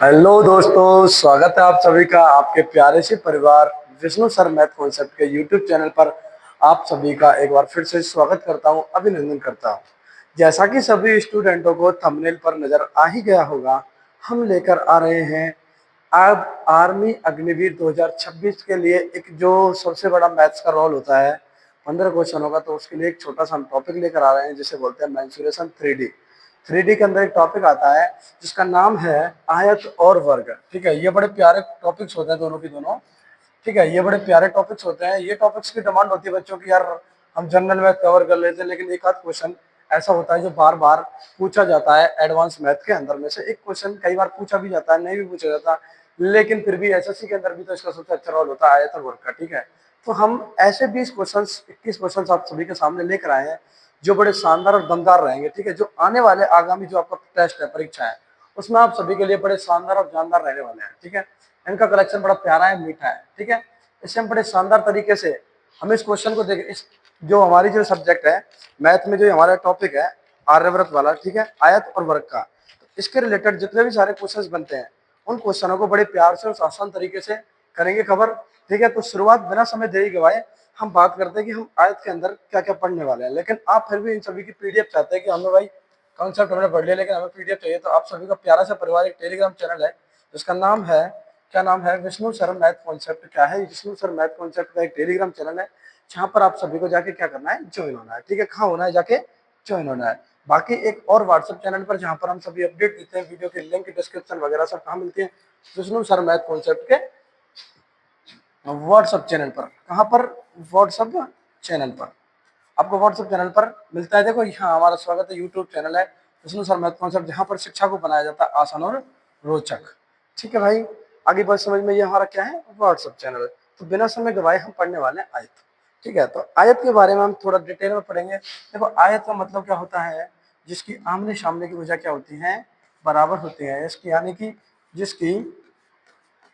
Hello दोस्तों, स्वागत है आप सभी का आपके प्यारे से परिवार विष्णु सर मैथ कॉन्सेप्ट के यूट्यूब चैनल पर। आप सभी का एक बार फिर से स्वागत करता हूं, अभिनंदन करता हूं। जैसा कि सभी स्टूडेंटों को थंबनेल पर नजर आ ही गया होगा, हम लेकर आ रहे हैं अब आर्मी अग्निवीर 2026 के लिए एक जो सबसे बड़ा मैथ्स का रोल होता है 15 क्वेश्चन होगा, तो उसके लिए एक छोटा सा हम टॉपिक लेकर आ रहे हैं जिसे बोलते हैं मेंसुरेशन 3D। 3D के अंदर एक टॉपिक आता है जिसका नाम है आयत और वर्ग। ठीक है, ये बड़े प्यारे टॉपिक्स होते हैं दोनों की दोनों। ठीक है, ये बड़े प्यारे टॉपिक्स होते हैं। ये टॉपिक्स की डिमांड होती है बच्चों की, यार हम जनरल मैथ कवर कर लेते हैं, लेकिन एक आध क्वेश्चन ऐसा होता है जो बार बार पूछा जाता है एडवांस मैथ के अंदर में से। एक क्वेश्चन कई बार पूछा भी जाता है, नहीं भी पूछा जाता, लेकिन फिर भी एसएससी के अंदर भी तो इसका सबसे अच्छा रोल होता है आयत और वर्ग का। ठीक है, तो हम ऐसे 20 क्वेश्चन 21 क्वेश्चन आप सभी के सामने लेकर आए हैं जो बड़े शानदार और दमदार रहेंगे। ठीक है, जो आने वाले आगामी जो आपका टेस्ट है, परीक्षा है, उसमें आप सभी के लिए बड़े शानदार और जानदार रहने वाले हैं। ठीक है, इनका कलेक्शन बड़ा प्यारा है, मीठा है। ठीक है, इससे हम बड़े शानदार तरीके से हम इस क्वेश्चन को देख, इस जो हमारी जो सब्जेक्ट है मैथ में, जो हमारा टॉपिक है आर्यव्रत वाला, ठीक है, आयत और वर्ग का, तो इसके रिलेटेड जितने भी सारे क्वेश्चंस बनते हैं उन क्वेश्चनों को बड़े प्यार से और आसान तरीके से करेंगे कवर। ठीक है, तो शुरुआत बिना समय देरी गवाए हम बात करते हैं कि हम आयत के अंदर क्या क्या पढ़ने वाले हैं। लेकिन आप फिर भी इन सभी की पीडीएफ चाहते हैं कि हमें भाई कॉन्सेप्ट हमने पढ़ लिया लेकिन हमें पीडीएफ चाहिए, तो आप सभी का प्यारा सा परिवार एक टेलीग्राम चैनल है जिसका नाम है, क्या नाम है, विष्णु सर मैथ कॉन्सेप्ट। क्या है विष्णु सर मैथ कॉन्सेप्ट का एक टेलीग्राम चैनल है जहां पर आप सभी को जाके क्या करना है, ज्वाइन होना है। ठीक है, कहाँ होना है, जाके ज्वाइन होना है। बाकी एक और व्हाट्सएप चैनल पर जहां पर हम सभी अपडेट देते हैं, वीडियो के लिंक डिस्क्रिप्शन वगैरह सब कहाँ मिलती है, विष्णु सर मैथ कॉन्सेप्ट के व्हाट्सएप चैनल पर। कहाँ पर, व्हाट्सएप चैनल पर आपको व्हाट्सएप चैनल पर मिलता है। देखो यहाँ हमारा स्वागत है, यूट्यूब चैनल है विष्णु सर मैथ कॉन्सेप्ट, जहाँ पर शिक्षा को बनाया जाता है आसान और रोचक। ठीक है भाई, आगे बात समझ में, ये हमारा क्या है, व्हाट्सएप चैनल। तो बिना समय गवाए हम पढ़ने वाले हैं आयत। ठीक है, तो आयत के बारे में हम थोड़ा डिटेल में पढ़ेंगे। देखो, आयत का मतलब क्या होता है, जिसकी आमने सामने की भुजा क्या होती है, बराबर होती है। इसकी यानी कि जिसकी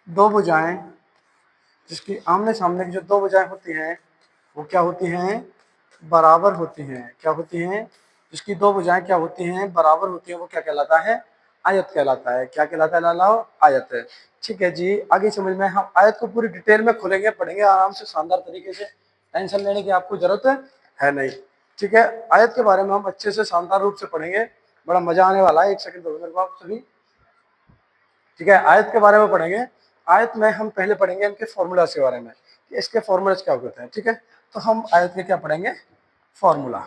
दो भुजाएं, जिसकी आमने सामने की जो दो भुजाएं होती हैं वो क्या होती हैं, बराबर होती हैं। क्या होती हैं, जिसकी दो भुजाएं क्या होती हैं, बराबर होती हैं, वो क्या कहलाता है, आयत कहलाता है। क्या कहलाता है लालाओ, आयत है। ठीक है जी, आगे समझ में, हम आयत को पूरी डिटेल में खोलेंगे, पढ़ेंगे आराम से शानदार तरीके से, टेंशन लेने की आपको जरूरत है नहीं। ठीक है, आयत के बारे में हम अच्छे से शानदार रूप से पढ़ेंगे, बड़ा मजा आने वाला है। एक सेकंड दो मेरे को आप सभी। ठीक है, आयत के बारे में पढ़ेंगे। आयत में हम पहले पढ़ेंगे इनके फॉर्मूला के बारे में कि इसके फॉर्मूलाज क्या होते हैं। ठीक है, तो हम आयत के क्या पढ़ेंगे, फॉर्मूला।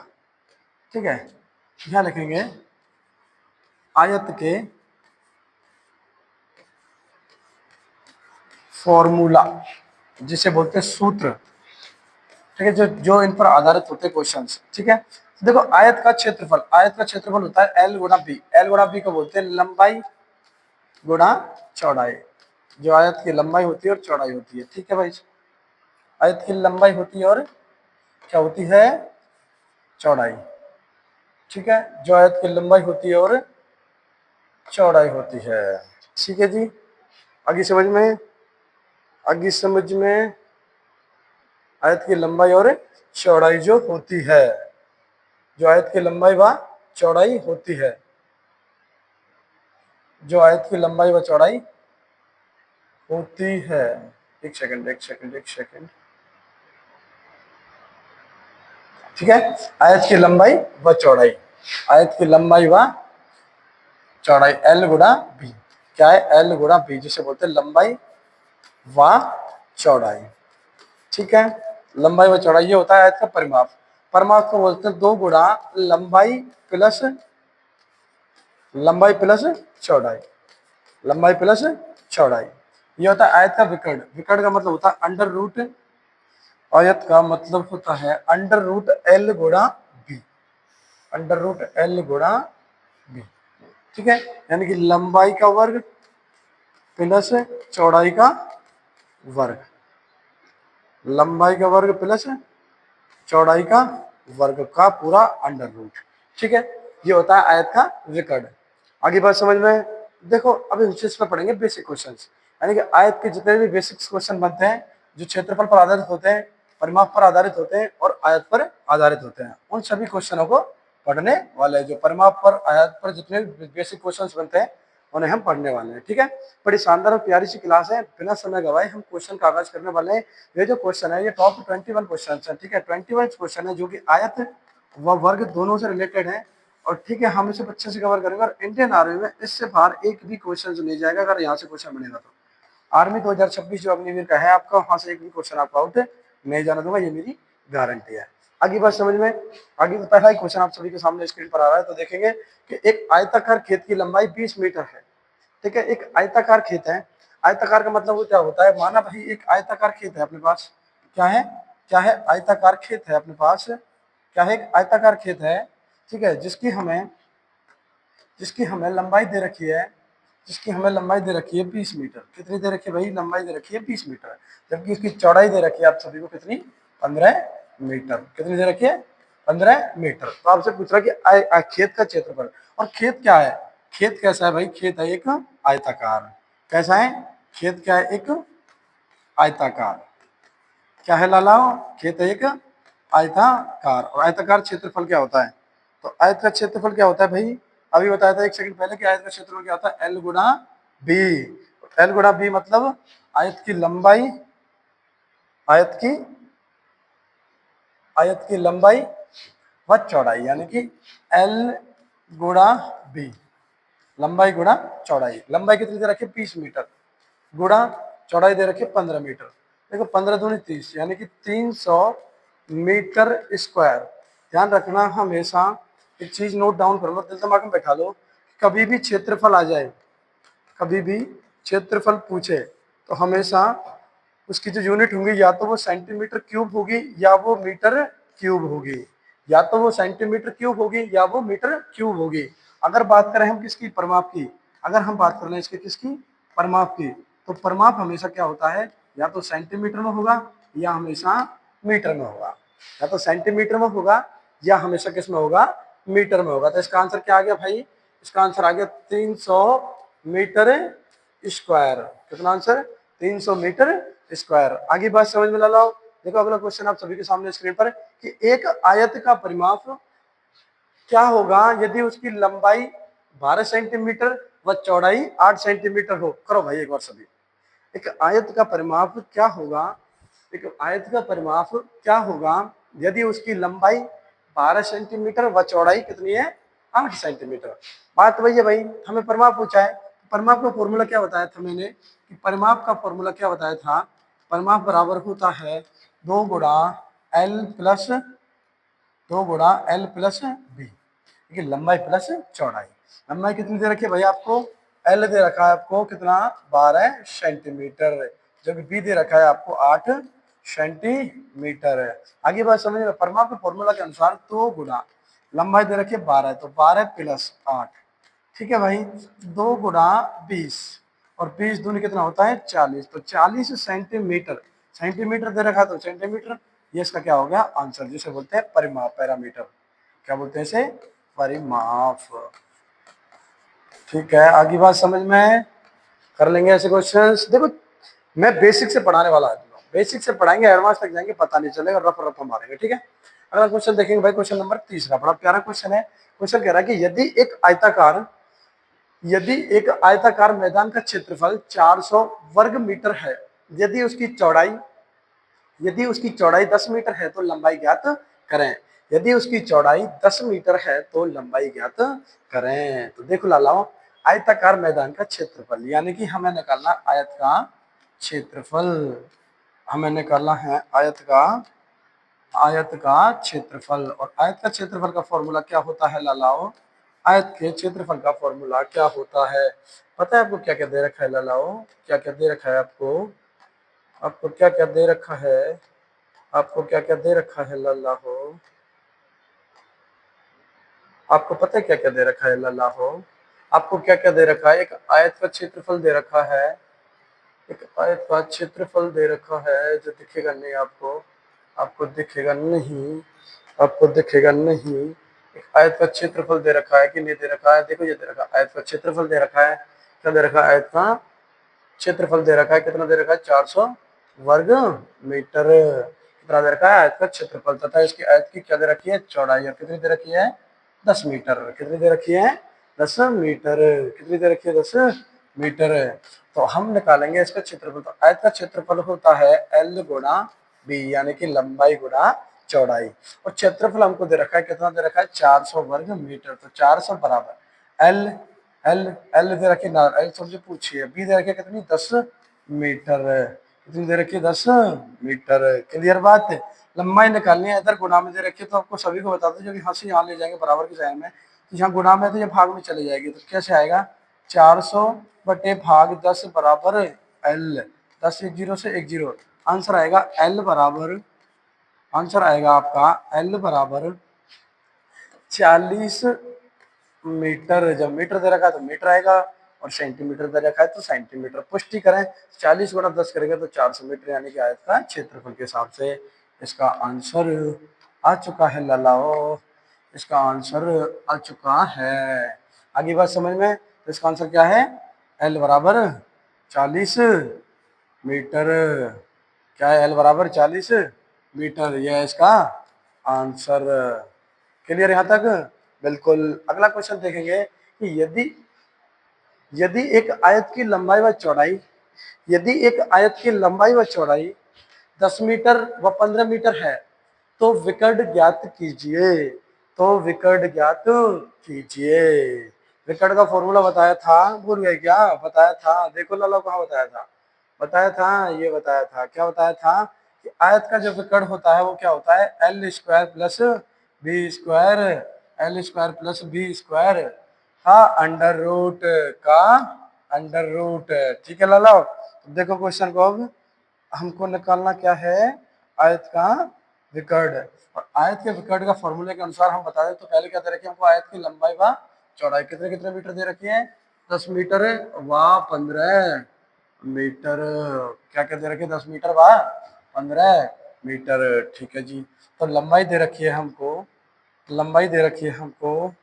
ठीक है, यहाँ लिखेंगे आयत के फॉर्मूला, जिसे बोलते हैं सूत्र। ठीक है, जो जो इन पर आधारित होते हैं क्वेश्चंस। ठीक है, तो देखो आयत का क्षेत्रफल, आयत का क्षेत्रफल होता है एल गुणा बी। एल गुणा बी को बोलते हैं लंबाई गुणा चौड़ाई। जो आयत की लंबाई होती है और चौड़ाई होती है। ठीक है भाई, आयत की लंबाई होती है और क्या होती है, चौड़ाई। ठीक है, जो आयत की लंबाई होती है और चौड़ाई होती है। ठीक है जी, आगे समझ में, आगे समझ में, आयत की लंबाई और चौड़ाई जो होती है, जो आयत की लंबाई व चौड़ाई होती है, जो आयत की लंबाई व चौड़ाई होती है। एक सेकंड एक सेकंड एक सेकंड। ठीक है, आयत की लंबाई व चौड़ाई, आयत की लंबाई व चौड़ाई एल गुणा बी। क्या है, एल गुणा बी, जिसे बोलते हैं लंबाई व चौड़ाई। ठीक है, लंबाई व चौड़ाई ये होता है आयत का परिमाप। परिमाप को बोलते हैं 2 गुणा लंबाई प्लस, लंबाई प्लस चौड़ाई, लंबाई प्लस चौड़ाई। ये होता है आयत का विकर्ण। विकर्ण का मतलब होता है अंडर रूट, आयत का मतलब होता है अंडर रूट एल गुणा बी, अंडर रूट एल गुणा बी। ठीक है, यानी कि लंबाई का वर्ग प्लस चौड़ाई का वर्ग, लंबाई का वर्ग प्लस चौड़ाई का वर्ग का पूरा अंडर रूट। ठीक है, ये होता है आयत का विकर्ण। आगे बात समझ में, देखो अभी हम इस पर पढ़ेंगे बेसिक क्वेश्चंस, यानी कि आयत के जितने भी बेसिक क्वेश्चन बनते हैं जो क्षेत्रफल पर आधारित होते हैं, परिमाप पर आधारित होते हैं और आयत पर आधारित होते हैं, उन सभी क्वेश्चनों को पढ़ने वाले हैं। जो परिमाप पर, आयत पर जितने बेसिक क्वेश्चन बनते हैं उन्हें हम पढ़ने वाले हैं। ठीक है, बड़ी शानदार और प्यारी सी क्लास है। बिना समय गवाए हम क्वेश्चन का आगाज करने वाले हैं। ये जो क्वेश्चन है ये टॉप 21 क्वेश्चन है। ठीक है, 21 क्वेश्चन है जो कि आयत व वर्ग दोनों से रिलेटेड है। और ठीक है, हम इसे अच्छे से कवर करेंगे। और इंडियन आर्मी में इससे बाहर एक भी क्वेश्चन नहीं जाएगा अगर यहाँ से क्वेश्चन बनेगा तो। आर्मी 2026 जो अग्निवीर का है आपका, वहां से एक भी क्वेश्चन आपका आउट नहीं जाना दूंगा, ये मेरी गारंटी है। आगे बात समझ में, आगे तो पहला ही क्वेश्चन आप सभी के सामने स्क्रीन पर आ रहा है। तो देखेंगे कि एक आयताकार खेत की लंबाई 20 मीटर है। ठीक है, एक आयताकार खेत है। आयताकार का मतलब वो क्या होता है, माना भाई एक आयताकार खेत है अपने पास। क्या है, क्या है, आयताकार खेत है अपने पास। क्या है, एक आयताकार खेत है। ठीक है, जिसकी हमें लंबाई दे रखी है, जिसकी हमें लंबाई दे रखी है 20 मीटर। कितनी दे रखी है भाई, लंबाई दे रखी है 20 मीटर। जबकि इसकी चौड़ाई दे रखी है आप सभी को कितनी, 15 मीटर। कितनी दे रखी है, 15 मीटर। तो आपसे पूछ रहा कि खेत का क्षेत्रफल। और खेत क्या है, खेत कैसा है भाई, खेत है एक आयताकार। कैसा है, खेत क्या है, एक आयताकार। क्या है लालाओ, खेत है एक आयताकार। और आयताकार क्षेत्रफल क्या होता है, तो आयत का क्षेत्रफल क्या होता है भाई, अभी बताया था एक सेकंड पहले कि आयत का क्षेत्रफल क्या होता है, एल गुणा बी। एल गुणा बी मतलब आयत की लंबाई, आयत की आयत की लंबाई व चौड़ाई, यानी कि एल गुणा बी, लंबाई गुणा चौड़ाई। लंबाई कितनी दे रखी है, 20 मीटर, गुणा चौड़ाई दे रखी है 15 मीटर। देखो 15 दूनी 30, यानी कि 300 मीटर स्क्वायर। ध्यान रखना, हमेशा एक चीज नोट डाउन कर लो, दिल दिमाग में बैठा लो, कभी भी क्षेत्रफल आ जाए, कभी भी क्षेत्रफल पूछे तो हमेशा उसकी जो यूनिट होंगी या तो वो सेंटीमीटर क्यूब होगी या वो मीटर क्यूब होगी, या तो वो सेंटीमीटर क्यूब होगी या वो मीटर क्यूब होगी। अगर बात करें हम किसकी, परिमाप की, अगर हम बात कर रहे हैं इसके किसकी, परिमाप की, तो परिमाप हमेशा क्या होता है, या तो सेंटीमीटर में होगा या हमेशा मीटर में होगा। या तो सेंटीमीटर में होगा या हमेशा किस में होगा, मीटर में होगा। तो इसका आंसर क्या आ गया भाई, इसका आंसर आ गया 300 मीटर स्क्वायर। कितना आंसर, 300 मीटर स्क्वायर। आगे बात समझ में ला लो। देखो अगला क्वेश्चन आप सभी के सामने स्क्रीन पर, कि एक आयत का परिमाप क्या होगा यदि उसकी लंबाई 12 सेंटीमीटर व चौड़ाई 8 सेंटीमीटर हो। करो भाई एक बार सभी, एक आयत का परिमाप क्या होगा, एक आयत का परिमाप क्या होगा यदि उसकी लंबाई 12 सेंटीमीटर व चौड़ाई कितनी है, 8 सेंटीमीटर। बात वही है भाई, हमें परिमाप पूछा है। परिमाप का फॉर्मूला क्या बताया था मैंने, कि परिमाप का फॉर्मूला क्या बताया था, परिमाप बराबर होता है 2 गुणा एल प्लस, 2 गुणा एल प्लस बी। देखिए लंबाई प्लस चौड़ाई। लंबाई कितनी दे रखी है भाई आपको, एल दे रखा है आपको कितना, 12 सेंटीमीटर, जबकि बी दे रखा है आपको 8 सेंटीमीटर। आगे बात समझ में, परिमाप के फॉर्मूला के अनुसार 2 गुणा लंबाई दे रखी है 12, तो 12 प्लस 8, ठीक है भाई, 2 गुणा 20, और 20 दूनी कितना होता है 40, तो 40 सेंटीमीटर। सेंटीमीटर दे रखा तो सेंटीमीटर, ये इसका क्या हो गया आंसर, जिसे बोलते हैं परिमाप, पैरामीटर। क्या बोलते हैं इसे, परिमाप। ठीक है, आगे बात समझ में, कर लेंगे ऐसे क्वेश्चंस। देखो मैं बेसिक से पढ़ाने वाला आदमी हूँ, बेसिक से पढ़ाएंगे एडवांस तक जाएंगे पता नहीं चलेगा, रफ रफ मारेंगे। ठीक है, अगला क्वेश्चन देखेंगे भाई, क्वेश्चन नंबर 30, बड़ा प्यारा क्वेश्चन है। क्वेश्चन कह रहा है कि यदि एक आयताकार मैदान का क्षेत्रफल 400 वर्ग मीटर है, यदि उसकी चौड़ाई, यदि उसकी चौड़ाई 10 मीटर है तो लंबाई ज्ञात करें। यदि उसकी चौड़ाई 10 मीटर है तो लंबाई ज्ञात करें। तो देखो लालाओ, आयताकार मैदान का क्षेत्रफल, यानी कि हमें निकालना आयत का क्षेत्रफल, हमें निकालना है आयत का क्षेत्रफल। और आयत का क्षेत्रफल का फॉर्मूला क्या होता है लालाओ, आयत के क्षेत्रफल का फॉर्मूला क्या होता है, पता है आपको क्या क्या दे रखा है लालाओ, क्या क्या दे रखा है आपको, आपको क्या क्या दे रखा है, आपको क्या क्या दे रखा है लल्ला हो, आपको पता है क्या क्या दे रखा है लल्ला हो, आपको क्या क्या दे रखा है, एक आयत का क्षेत्रफल दे रखा है, एक आयत का क्षेत्रफल दे रखा है जो दिखेगा नहीं आपको, आपको दिखेगा नहीं, आपको दिखेगा नहीं। एक आयत का क्षेत्रफल दे रखा है कि नहीं दे रखा है, देखो ये दे रखा है, आयत का क्षेत्रफल दे रखा है, क्या दे रखा है, आयत का क्षेत्रफल दे रखा है, कितना दे रखा है 400 वर्ग मीटर। कितना दे रखा है, आयत का क्षेत्रफल, तथा इसकी आयत की क्या दे रखी है चौड़ाई, और कितनी दे रखी है 10 मीटर। कितनी दे रखी है 10 मीटर। कितनी दे रखी है? 10 मीटर। तो हम निकालेंगे इसका क्षेत्रफल। तो आयत का क्षेत्रफल होता है L गुणा B, यानी कि लंबाई गुणा चौड़ाई। और क्षेत्रफल हमको दे रखा है, कितना दे रखा है? 400 वर्ग मीटर। तो 400 बराबर L, L दे रखी ना, L सबसे पूछिए। B दे रखी है कितनी? 10 मीटर। कितनी दे रखी है? 10 मीटर। क्लियर बात है। लंबाई निकालनी है, इधर गुणा में दे रखी है, तो आपको सभी को बता दो जब यहाँ से यहाँ ले जाएंगे बराबर की साइन में, तो यहाँ गुणा में तो ये भाग में चली जाएगी। तो कैसे आएगा? 400 बटे भाग 10 बराबर L। 10 एक जीरो से एक जीरो, आंसर आएगा L बराबर, आंसर आएगा आपका L बराबर 40 मीटर। जब मीटर दे रखा है तो मीटर आएगा, और सेंटीमीटर दे रखा है तो सेंटीमीटर। पुष्टि करें, 40 गुणा 10 करेंगे तो 400 मीटर, यानी कि आयत का क्षेत्रफल के हिसाब से इसका आंसर आ चुका है लालाओ। इसका आंसर आ चुका है। आगे बात समझ में? तो इसका आंसर क्या है? L बराबर 40 मीटर। क्या है? L बराबर 40 मीटर। यह है इसका आंसर। क्लियर यहाँ तक? बिल्कुल। अगला क्वेश्चन देखेंगे कि यदि यदि एक आयत की लंबाई व चौड़ाई, यदि एक आयत की लंबाई व चौड़ाई 10 मीटर व 15 मीटर है, तो विकर्ण ज्ञात कीजिए। तो विकर्ण ज्ञात कीजिए। विकर्ण का फॉर्मूला बताया था, भूल गए क्या? बताया था, देखो लाला कहाँ बताया था, बताया था, ये बताया था। क्या बताया था? कि आयत का जो विकर्ण होता है वो क्या होता है? L square plus B square, L square plus B square का अंडर रूट का अंडर रूट। ठीक है लाला? देखो क्वेश्चन को अब हमको निकालना क्या है? आयत का विकर्ण। और आयत के विकर्ण का फॉर्मूले के अनुसार हम बता दें तो पहले क्या दे रखी है हमको? आयत की लंबाई व चौड़ाई कितने कितने मीटर दे रखी है? 10 मीटर व 15 मीटर। क्या क्या दे रखी है? 10 मीटर व 15 मीटर। ठीक है जी। तो लंबाई दे रखी है हमको, लंबाई दे रखी है हमको,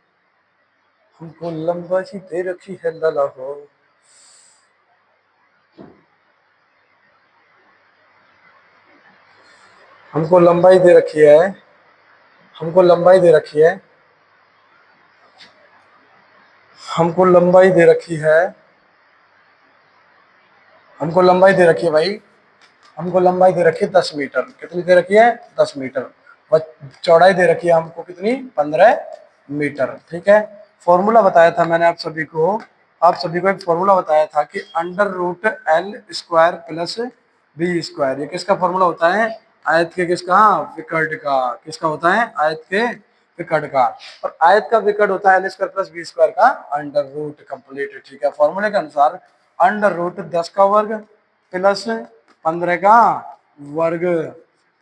हमको लंबाई दे रखी है लाला हो। हमको लंबाई दे रखी है, हमको लंबाई दे रखी है, हमको लंबाई दे रखी है, हमको लंबाई दे रखी है भाई, हमको लंबाई दे रखी है 10 मीटर। कितनी दे रखी है? 10 मीटर। और चौड़ाई दे रखी है हमको कितनी? 15 मीटर। ठीक है। फॉर्मूला बताया था मैंने आप सभी को एक फॉर्मूला बताया था कि under root L square plus B square. ये किसका फॉर्मूला होता है? आयत के किसका? विकर्ण का। किसका होता है? आयत के विकर्ण का। और आयत का विकर्ण होता है L square plus B square का अंडर रूट। कंप्लीट। ठीक है। फॉर्मूले के अनुसार अंडर रूट 10 का वर्ग प्लस 15 का वर्ग।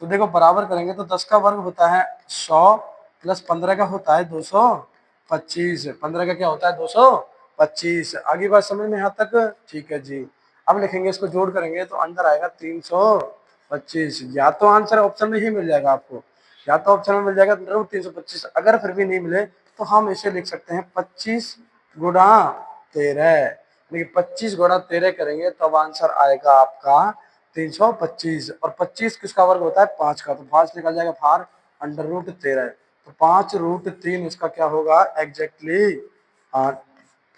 तो देखो बराबर करेंगे तो 10 का वर्ग होता है 100 प्लस 15 का होता है 225। 15 का क्या होता है? 225। आगे बात समझ में यहाँ तक? ठीक है जी। अब लिखेंगे, इसको जोड़ करेंगे तो अंदर आएगा 325। या तो आंसर ऑप्शन में ही मिल जाएगा आपको, या तो ऑप्शन में मिल जाएगा 325। अगर फिर भी नहीं मिले तो हम इसे लिख सकते हैं 25 गुणा 13। देखिए 25 गुणा 13 करेंगे तब आंसर आएगा आपका 325। और 25 किसका वर्ग होता है? 5 का। तो 5 निकल जाएगा बाहर, अंडर रूट 13। तो 5 रूट 3 इसका क्या होगा? एग्जैक्टली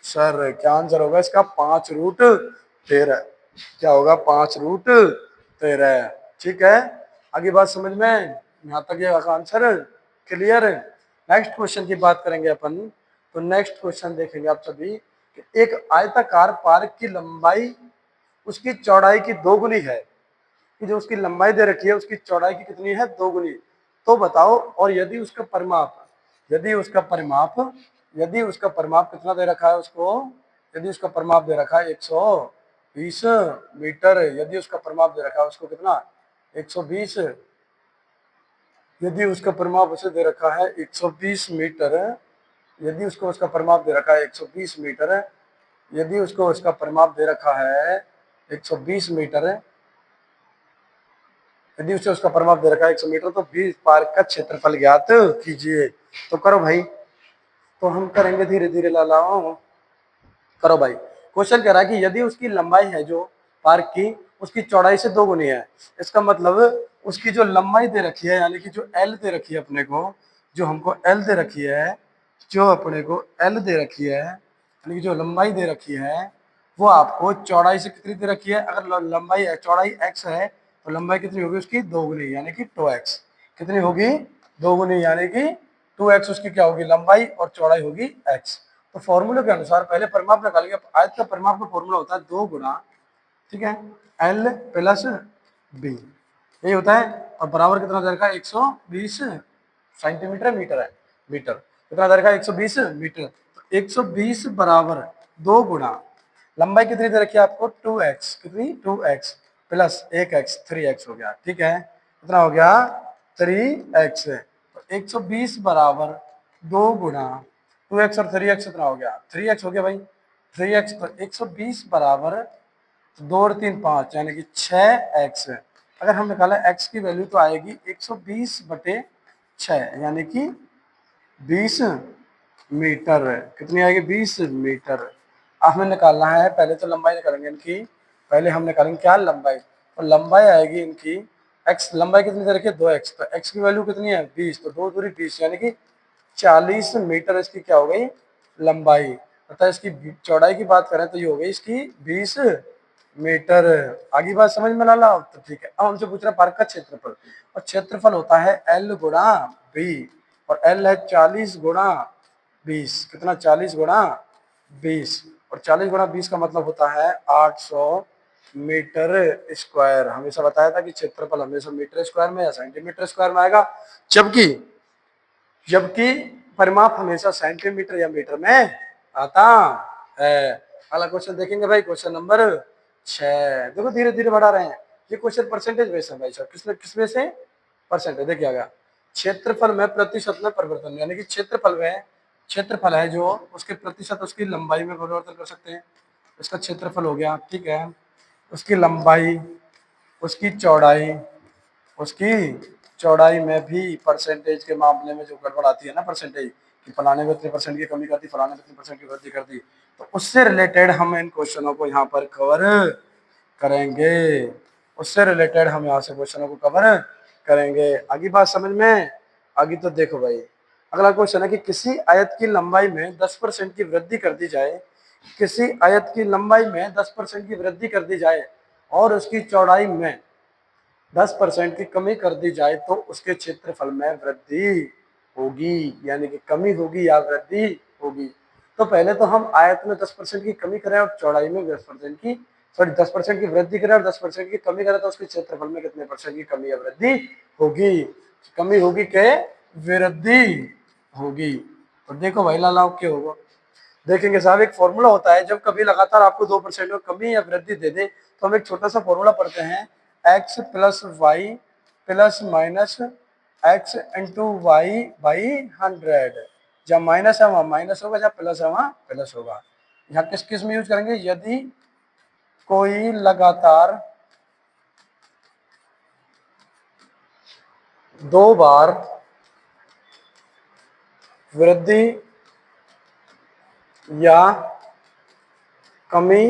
सर क्या आंसर होगा इसका? 5 रूट 13। क्या होगा? 5 रूट 13। ठीक है। आगे बात समझ में? यहाँ तक ये आंसर क्लियर है। नेक्स्ट क्वेश्चन की बात करेंगे अपन। तो नेक्स्ट क्वेश्चन देखेंगे आप सभी कि एक आयताकार पार्क की लंबाई उसकी चौड़ाई की 2 गुनी है, कि जो उसकी लंबाई दे रखी है उसकी चौड़ाई की कितनी है? 2 गुनी। तो बताओ। और यदि उसका परिमाप, यदि उसका परिमाप, यदि उसका परिमाप कितना दे रखा है उसको? यदि उसका परिमाप दे रखा है 120 मीटर। यदि उसका परिमाप दे रखा है उसको कितना? 120। यदि उसका परिमाप उसे दे रखा है 120 मीटर, यदि उसको उसका परिमाप दे रखा है 120 मीटर, यदि उसको उसका परिमाप दे रखा है 120 मीटर, यदि उसे उसका परिमाप दे रखा है 100 मीटर, तो 20 पार्क का क्षेत्रफल ज्ञात कीजिए। तो करो भाई। तो हम करेंगे धीरे धीरे लालाओ। करो भाई। क्वेश्चन कह रहा है कि यदि उसकी लंबाई है जो पार्क की, उसकी चौड़ाई से 2 गुनी है। इसका मतलब उसकी जो लंबाई दे रखी है, यानी कि जो L दे रखी है अपने को, जो हमको L दे रखी है, जो अपने को L दे रखी है, यानी कि जो लंबाई दे रखी है वो आपको चौड़ाई से कितनी दे रखी है। अगर लंबाई चौड़ाई x है तो लंबाई कितनी होगी उसकी 2 गुनी यानी कि 2x। कितनी होगी 2 गुनी यानी कि 2x उसकी क्या होगी लंबाई और चौड़ाई होगी x। तो फॉर्मूले के अनुसार पहले परिमाप निकालेंगे। आयत का परिमाप का फॉर्मूला होता है 2 गुना, ठीक है, L प्लस B, यही होता है। और बराबर कितना दे रखा है 120 सेंटीमीटर मीटर है, मीटर कितना दे रखा है 120 मीटर। तो 120 बराबर 2 गुना लंबाई कितनी दे रखी है आपको 2x, कितनी 2x प्लस 1x 3x हो गया, ठीक है, कितना हो गया 3x। तो 120 बराबर 2 गुना 2x और 3x कितना हो गया 3x हो गया भाई 3x। तो 120 बराबर 2 और 3 5 यानी कि 6x। अगर हम निकालें x की वैल्यू तो आएगी 120 बटे 6 यानी कि 20 मीटर। कितनी आएगी 20 मीटर। अब हमें निकालना है, पहले तो लंबाई निकालेंगे इनकी, पहले हम निकालेंगे क्या लंबाई। तो लंबाई आएगी इनकी x, लंबाई कितनी दे रखी है 2x, तो x की वैल्यू कितनी है 20, तो 2 दूरी 20 यानी कि 40 मीटर इसकी क्या हो गई लंबाई। अर्थात इसकी चौड़ाई की बात करें तो ये हो गई इसकी 20 मीटर। आगे बात समझ में ना लाओ तो ठीक है। अब हमसे पूछ रहा है पार्क का क्षेत्रफल, और क्षेत्रफल होता है L गुणा B, और L है 40 गुणा 20, कितना 40 गुणा 20, और 40 गुणा 20 का मतलब होता है 800 मीटर स्क्वायर। हमेशा बताया था कि क्षेत्रफल हमेशा मीटर स्क्वायर में या सेंटीमीटर स्क्वायर में आएगा, जबकि जबकि परिमाप हमेशा सेंटीमीटर या मीटर में आता है। अगला क्वेश्चन देखेंगे भाई, क्वेश्चन नंबर 6। देखो धीरे धीरे बढ़ा रहे हैं। ये क्वेश्चन परसेंटेज बेस है भाई साहब, किस में से परसेंटेज। देखिए आ गया क्षेत्रफल में प्रतिशत में परिवर्तन, यानी कि क्षेत्रफल में, क्षेत्रफल है जो उसके प्रतिशत उसकी लंबाई में परिवर्तन कर सकते हैं। इसका क्षेत्रफल हो गया, ठीक है, उसकी लंबाई, उसकी चौड़ाई, उसकी चौड़ाई में भी परसेंटेज के मामले में जो गड़बड़ आती है ना परसेंटेज, कि फलाने में इतने परसेंट की कमी कर दी, फलाने में इतने परसेंट की वृद्धि कर दी, तो उससे रिलेटेड हम इन क्वेश्चनों को यहाँ पर कवर करेंगे। उससे रिलेटेड हम यहाँ से क्वेश्चनों को कवर करेंगे। आगे बात समझ में आगे। तो देखो भाई अगला क्वेश्चन है कि किसी आयत की लंबाई में 10% की वृद्धि कर दी जाए, किसी आयत की लंबाई में 10% की वृद्धि कर दी जाए और उसकी चौड़ाई में 10% की कमी कर दी जाए तो उसके क्षेत्रफल में वृद्धि होगी, यानी कि कमी होगी या वृद्धि होगी। तो पहले तो हम आयत में 10% की कमी करें और चौड़ाई में 10% की, सॉरी 10% की वृद्धि करें और 10% की कमी करें तो उसके क्षेत्रफल में कितने परसेंट की कमी या वृद्धि होगी। कमी होगी के वृद्धि होगी। तो देखो भाई लाला क्या होगा, देखेंगे साहब एक फॉर्मूला होता है, जब कभी लगातार आपको 2% में कमी या वृद्धि दे दे तो हम एक छोटा सा फॉर्मूला पढ़ते हैं, x plus Y plus minus X into Y by 100। जब माइनस है वहां माइनस होगा, जब प्लस है वहां प्लस होगा। यहाँ किस किस में यूज करेंगे, यदि कोई लगातार 2 बार वृद्धि या कमी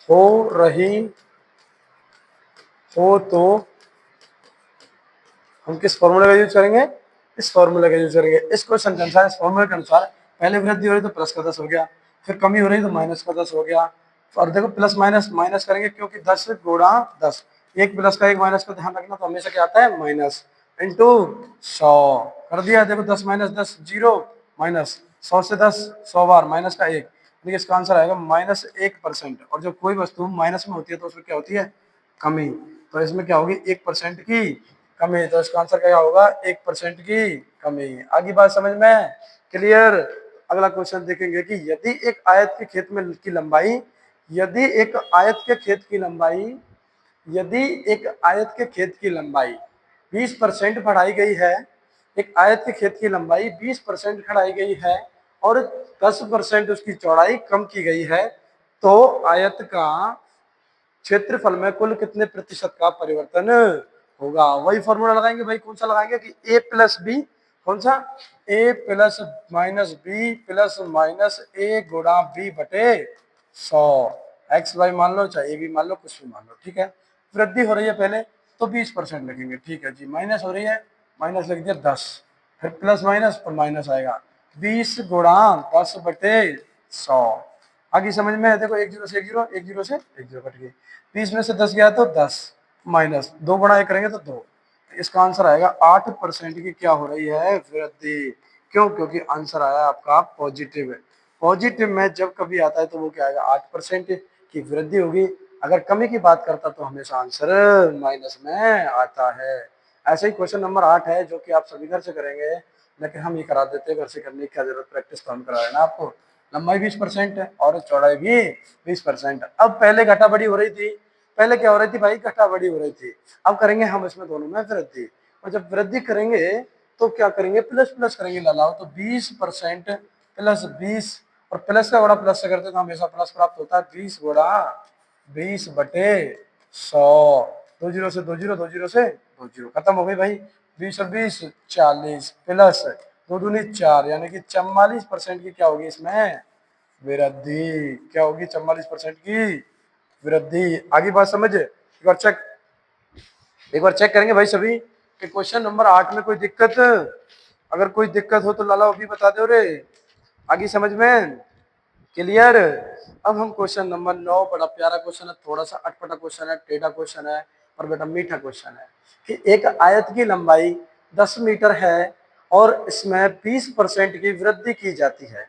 हो रही हो तो हम किस फॉर्मूले का यूज करेंगे, इस फॉर्मूले का यूज करेंगे। इस क्वेश्चन के अनुसार, इस फॉर्मूले के अनुसार पहले वृद्धि हो रही तो प्लस का 10 हो गया, फिर कमी हो रही तो माइनस का 10 हो गया। और देखो प्लस माइनस माइनस करेंगे क्योंकि 10 गुणा 10, एक प्लस का एक माइनस का ध्यान रखना, तो हमेशा क्या आता है माइनस इंटू 100 कर दिया। देखो 10 माइनस 10 जीरो, माइनस 100 से 10 100 बार माइनस का 1, देखिए इसका आंसर आएगा -1%। और जब कोई वस्तु माइनस में होती है तो उसमें क्या होती है कमी, तो इसमें क्या होगी 1% की कमी, तो इसका आंसर क्या होगा 1% की कमी। आगे बात समझ में क्लियर। अगला क्वेश्चन देखेंगे कि यदि एक आयत के खेत में की लंबाई, यदि एक आयत के खेत की लंबाई, यदि एक आयत के खेत की लंबाई 20% बढ़ाई गई है, एक आयत के खेत की लंबाई 20% बढ़ाई गई है और 10% उसकी चौड़ाई कम की गई है, तो आयत का क्षेत्रफल में कुल कितने प्रतिशत का परिवर्तन होगा। वही फॉर्मूला लगाएंगे भाई, कौन सा लगाएंगे कि a प्लस बी, कौन सा a plus minus B plus minus a गुणा b बटे 100। एक्स वाई मान लो चाहे a भी मान लो, कुछ भी मान लो, ठीक है। वृद्धि हो रही है पहले तो 20% लिखेंगे, ठीक है जी। माइनस हो रही है, माइनस लिख दिया 10, फिर प्लस माइनस पर माइनस आएगा 20 गुणा 10 बटे 100। आगे समझ में है? देखो 1 0 से 1 0, 1 0 से 1 0 कट गई। 20 में से 10 गया तो 10 माइनस 2 गुणा 1 करेंगे तो 2। इसका आंसर आएगा 8% की क्या हो रही है? वृद्धि। क्यों? क्योंकि आंसर आया आपका पॉजिटिव। पॉजिटिव में जब कभी आता है तो वो क्या आएगा? 8% की वृद्धि होगी। अगर कमी की बात करता तो हमेशा आंसर माइनस में आता है। ऐसे ही क्वेश्चन नंबर 8 है जो कि आप सभी घर से करेंगे, लेकिन हम ये करा देते हैं, घर से करने की क्या जरूरत, प्रैक्टिस तो हम करा रहे हैं ना आपको। लंबाई 20% है और चौड़ाई भी 20%। अब पहले घटा बढ़ी हो रही थी, पहले क्या हो रही थी भाई? घटा बढ़ी हो रही थी। अब करेंगे हम इसमें दोनों में वृद्धि, और जब वृद्धि करेंगे तो क्या करेंगे? प्लस प्लस करेंगे लालाओ, तो 20% प्लस 20, और प्लस का गुणा प्लस से करते तो हमेशा प्लस प्राप्त होता है। 20 गुणा 20/100। 2 जीरो से 2 जीरो, 2 जीरो से 2 जीरो, खत्म हो गई भाई। 20 और 20 40 प्लस 2 दूनी 4, यानी कि 44% की क्या होगी इसमें? वृद्धि। क्या होगी? 44% की वृद्धि। आगे बात समझ? एक बार चेक करेंगे भाई सभी कि क्वेश्चन नंबर 8 में कोई दिक्कत, अगर कोई दिक्कत हो तो लाला अभी बता दो रे। आगे समझ में? क्लियर? अब हम क्वेश्चन नंबर 9, बड़ा प्यारा क्वेश्चन है, थोड़ा सा अटपटा क्वेश्चन है, टेढ़ा क्वेश्चन है, और बेटा मीठा क्वेश्चन है कि एक आयत की लंबाई 10 मीटर है और इसमें 20% की वृद्धि की जाती है।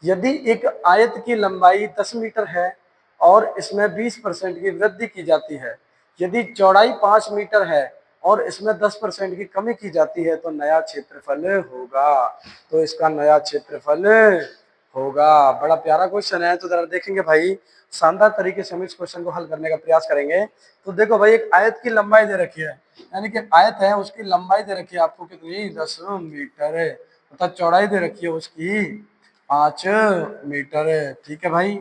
यदि एक आयत की लंबाई 10 मीटर है और इसमें 20% की वृद्धि की जाती है, यदि चौड़ाई 5 मीटर है और इसमें 10% की कमी की जाती है तो नया क्षेत्रफल होगा। तो इसका नया क्षेत्रफल होगा। बड़ा प्यारा क्वेश्चन है, तो जरा देखेंगे भाई, शानदार तरीके से हम इस क्वेश्चन को हल करने का प्रयास करेंगे। तो देखो भाई, एक आयत की लंबाई दे रखी है, यानी कि आयत है उसकी लंबाई दे रखी है आपको कितनी? 10 मीटर है, तथा चौड़ाई दे रखी है उसकी 5 मीटर है। ठीक है भाई।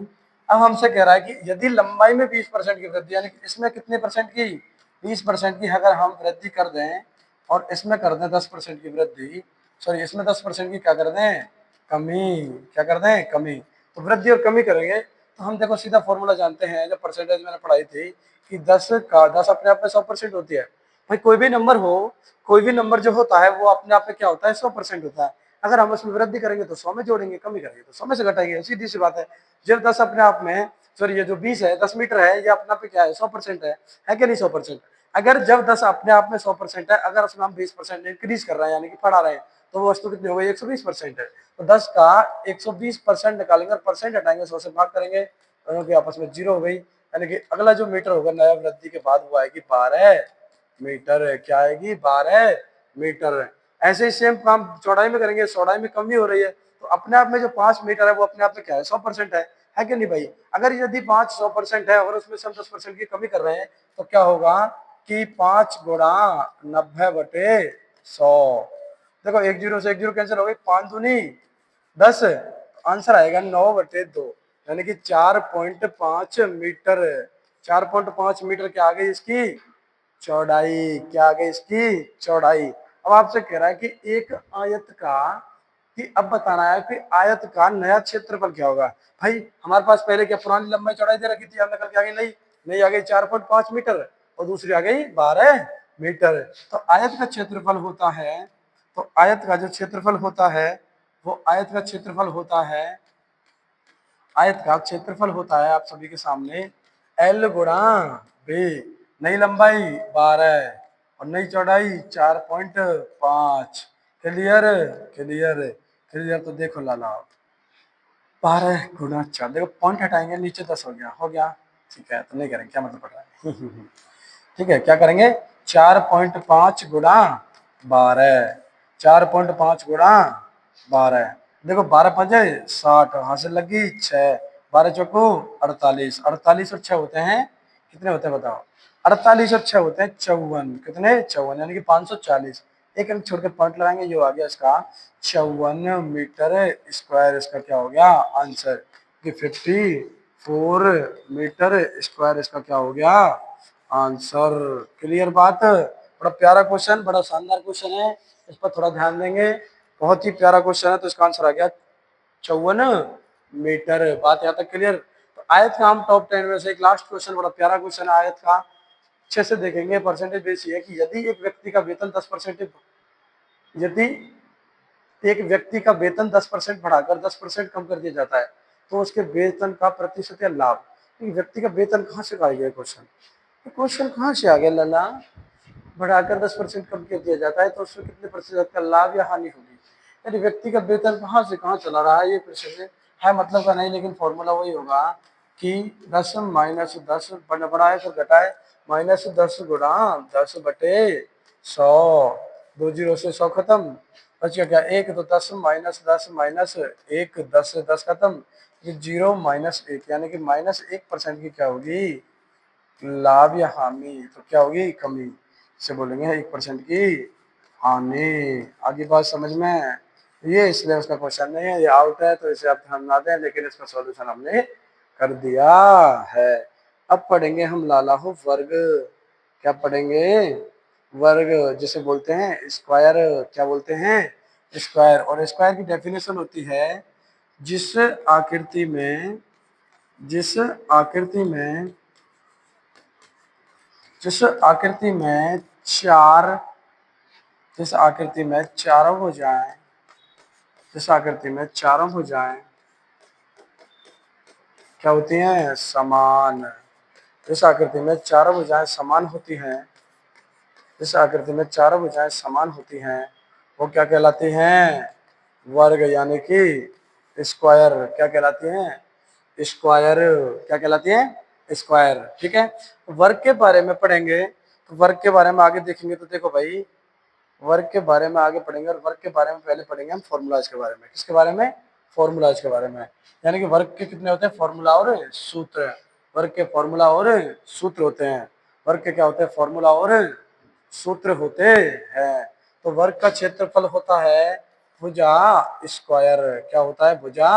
अब हमसे कह रहा है कि यदि लंबाई में 20% की वृद्धि, यानी कि इसमें कितने परसेंट की? 20% की अगर हम वृद्धि कर दें और इसमें कर दें 10% की वृद्धि, सॉरी इसमें 10% की क्या कर दें? कमी। क्या कर दें? कमी। तो वृद्धि और कमी करेंगे तो हम देखो सीधा फॉर्मूला जानते हैं, जब परसेंटेज मैंने पढ़ाई थी कि 10 का 10 अपने आप में 100% होती है। भाई कोई भी नंबर हो, कोई भी नंबर जो होता है वो अपने आप में क्या होता है? 100% होता है। अगर हम उसमें वृद्धि करेंगे तो 100 में जोड़ेंगे, कमी करेंगे तो 100 में से घटाएंगे, सीधी सी बात है। जब 10 अपने आप में, सॉरी ये जो 20 है 10 मीटर है, ये अपने आप में क्या है? 100% है कि नहीं? 100%। अगर जब 10 अपने आप में 100% है, अगर उसमें हम 20% इंक्रीज कर रहे हैं यानी कि बढ़ा रहे हैं, तो वो वस्तु कितनी हो गई? 120% है। तो 10 का 120% निकालेंगे और परसेंट हटाएंगे, 100 से भाग करेंगे, दोनों की आपस में 0 हो गई। यानी कि अगला जो मीटर होगा नया वृद्धि के बाद वो आएगी 12 मीटर। क्या आएगी? 12 मीटर। ऐसे ही सेम काम चौड़ाई में करेंगे, चौड़ाई में कमी हो रही है, तो अपने आप में जो 5 मीटर है वो अपने आप में क्या है? 100% है कि नहीं भाई? अगर यदि 5 100% है और उसमें से हम 10% की कमी कर रहे हैं तो क्या होगा कि 5 गुणा 90/100। देखो 1 जीरो से 1 जीरो कैंसिल हो गई, 5 दूनी 10, आंसर आएगा 9/2, यानी कि 4.5 मीटर। 4.5 मीटर क्या आ गई इसकी? चौड़ाई। क्या आ गई इसकी? चौड़ाई। अब आपसे कह रहा है कि एक आयत का, कि अब बताना है कि आयत का नया क्षेत्रफल क्या होगा। भाई हमारे पास पहले क्या पुरानी लंबाई चौड़ाई दे रखी थी, हमने कल क्या आ गई? नहीं नहीं आ गई 4.5 मीटर, और दूसरी आ गई 12 मीटर। तो आयत का क्षेत्रफल होता है, तो आयत का जो क्षेत्रफल होता है वो आयत का क्षेत्रफल होता है, आयत का क्षेत्रफल होता है आप सभी के सामने L गुणा बी। नई लंबाई 12 और नई चौड़ाई 4.5। क्लियर? क्लियर? क्लियर? तो देखो लाला, 12 गुणा 4, देखो पॉइंट हटाएंगे, नीचे 10 हो गया, हो गया। ठीक है, तो नहीं करेंगे, क्या मतलब पड़ रहा है? ठीक है, क्या करेंगे? 4.5 गुणा 12, 4.5 गुणा 12। देखो 12 पंजे 60, हासिल लगी 6, 12 चौको 48, 48 और 6 होते हैं कितने होते हैं बताओ? 48 और 6 होते हैं 54। कितने? 54, यानी कि 540। एक अंक छोड़ के पॉइंट लगाएंगे, ये आ गया इसका 54 मीटर स्क्वायर। इसका क्या हो गया आंसर? कि 54 मीटर स्क्वायर इसका क्या हो गया आंसर। क्लियर बात? बड़ा प्यारा क्वेश्चन, बड़ा शानदार क्वेश्चन है, इस पर थोड़ा ध्यान देंगे। बहुत ही प्यारा क्वेश्चन है, तो इसका आंसर आ गया 54 मीटर। बात यहाँ तक क्लियर? तो आयत का हम टॉप 10 में से एक लास्ट क्वेश्चन, बड़ा प्यारा क्वेश्चन है आयत का, अच्छे से देखेंगे। परसेंटेज बेस ये है कि यदि एक व्यक्ति का वेतन 10%, यदि एक व्यक्ति का वेतन 10% बढ़ाकर 10% कम कर दिया जाता है, तो उसके वेतन का प्रतिशत या लाभ। व्यक्ति का वेतन कहाँ से आ गया क्वेश्चन, क्वेश्चन कहाँ से आ गया लला, बढ़ाकर 10% कम कर दिया जाता है तो उसमें कितने प्रतिशत का लाभ या हानि होगी। यानी व्यक्ति का वेतन कहाँ से कहाँ चला रहा है, ये प्रश्न है मतलब का नहीं, लेकिन फॉर्मूला वही होगा कि 10 माइनस 10 बढ़ाए फिर घटाए -10 गुणा 10 बटे 100, 2 जीरो से 100 खत्म, बच गया क्या एक, तो 10 -10 -1, 10 से 10 खत्म, 0 -1 यानी कि -1% की क्या होगी, लाभ या हानि, तो क्या होगी कमी, इसे बोलेंगे 1% की हानि। आगे बात समझ में, ये इसलिए उसका क्वेश्चन नहीं है, ये आउट है तो इसे आप ध्यान ना दें, लेकिन इसका सॉल्यूशन हमने कर दिया है। अब पढ़ेंगे हम लाला हो वर्ग, क्या पढ़ेंगे, वर्ग जिसे बोलते हैं स्क्वायर, क्या बोलते हैं स्क्वायर। और स्क्वायर की डेफिनेशन होती है जिस आकृति में जिस आकृति में जिस आकृति में चार जिस आकृति में चारों भुजाएं जिस आकृति में चारों भुजाएं क्या होती हैं, समान। जिस आकृति में चारों भुजाएं समान होती हैं, जिस आकृति में चारों भुजाएं समान होती हैं वो क्या कहलाती हैं, वर्ग, यानी कि स्क्वायर। क्या कहलाती हैं, स्क्वायर। क्या कहलाती है, स्क्वायर। ठीक है, वर्ग के बारे में पढ़ेंगे तो वर्ग के बारे में आगे देखेंगे, तो देखो भाई वर्ग के बारे में आगे पढ़ेंगे, और वर्ग के बारे में पहले पढ़ेंगे हम फॉर्मूलाज के बारे में। किसके बारे में, फॉर्मूलाज के बारे में। यानी कि वर्ग के कितने होते हैं, फॉर्मूला और सूत्र। वर्ग के फॉर्मूला और सूत्र होते हैं। वर्ग के क्या होते हैं, फॉर्मूला और सूत्र होते हैं। तो वर्ग का क्षेत्रफल होता है भुजा स्क्वायर। क्या होता है, भुजा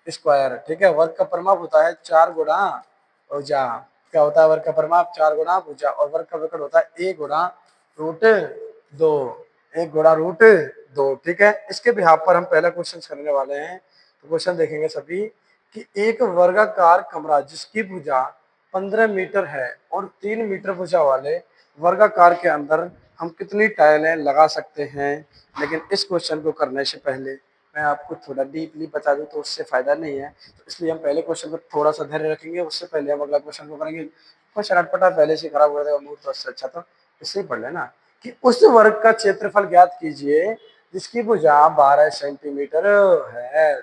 स्क्वायर। ठीक है, वर्ग का परिमाप होता है 4 गुणा भुजा। क्या होता है, वर्ग का परिमाप 4 गुणा भुजा। और वर्ग का विकर्ण होता है 1 गुणा रूट 2, 1 गुणा रूट 2। ठीक है, इसके बिहाफ पर हम पहला क्वेश्चन करने वाले हैं। तो क्वेश्चन देखेंगे सभी कि एक वर्गाकार कमरा जिसकी भुजा 15 मीटर है और 3 मीटर भुजा वाले वर्गाकार के अंदर हम कितनी टाइलें लगा सकते हैं। लेकिन इस क्वेश्चन को करने से पहले मैं आपको थोड़ा डीपली बता दूं तो उससे फायदा नहीं है, तो इसलिए हम पहले क्वेश्चन पर थोड़ा सा धैर्य रखेंगे, उससे पहले हम अगला क्वेश्चन को करेंगे। क्वेश्चन अटपटा पहले से खराब हो जाएगा मूड, तो उससे अच्छा तो इससे ही पढ़ लेना कि उस वर्ग का क्षेत्रफल ज्ञात कीजिए जिसकी भुजा 12 सेंटीमीटर है।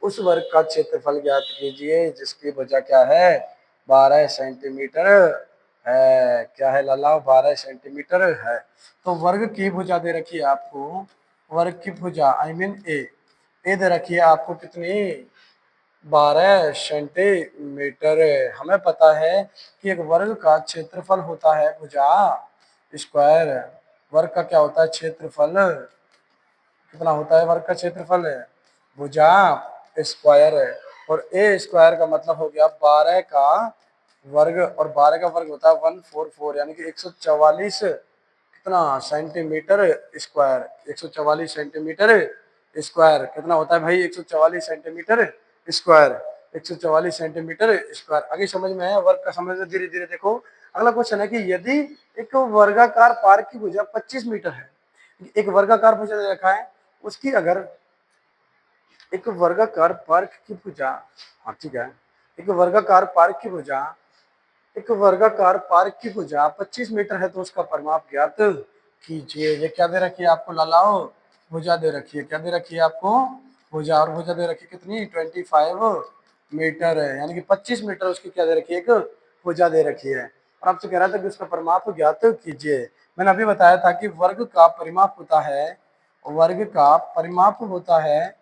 उस वर्ग का क्षेत्रफल ज्ञात कीजिए जिसकी भुजा क्या है, 12 सेंटीमीटर है। क्या है लाला, 12 सेंटीमीटर है। तो वर्ग की भुजा दे रखी है आपको, वर्ग की भुजा आई मीन ए दे रखी है आपको कितनी, 12 सेंटीमीटर। हमें पता है कि एक वर्ग का क्षेत्रफल होता है भुजा स्क्वायर। वर्ग का क्या होता है, क्षेत्रफल कितना होता है, वर्ग का क्षेत्रफल है भुजा स्क्वायर है। और ए स्क्वायर का मतलब हो गया 12 का वर्ग, और 12 का वर्ग होता है 144, यानी कि 144 कितना सेंटीमीटर स्क्वायर। 144 सेंटीमीटर स्क्वायर कितना होता है भाई, 144 सेंटीमीटर स्क्वायर। 144 centimetre square. आगे समझ में है, वर्ग का समझ में धीरे धीरे देखो। अगला क्वेश्चन है कि यदि एक वर्गाकार पार्क की भुजा 25 मीटर है, एक वर्गाकार भुजा दे रखा है, उसकी अगर एक वर्गाकार पार्क की भुजा, हाँ ठीक है, एक वर्गाकार पार्क की भुजा एक वर्गाकार पार्क की भुजा 25 मीटर है तो उसका परिमाप ज्ञात कीजिए। ये क्या दे रखी है आपको लालाओ, भुजा दे रखी है। क्या दे रखी है आपको, भुजा। और भुजा दे रखी कितनी, 25 मीटर है, यानी कि 25 मीटर उसकी क्या दे रखी है, एक भुजा दे रखी है। और आपसे कह रहा था कि उसका परिमाप ज्ञात कीजिए। मैंने अभी बताया था कि वर्ग का परिमाप होता है, वर्ग का परिमाप होता है,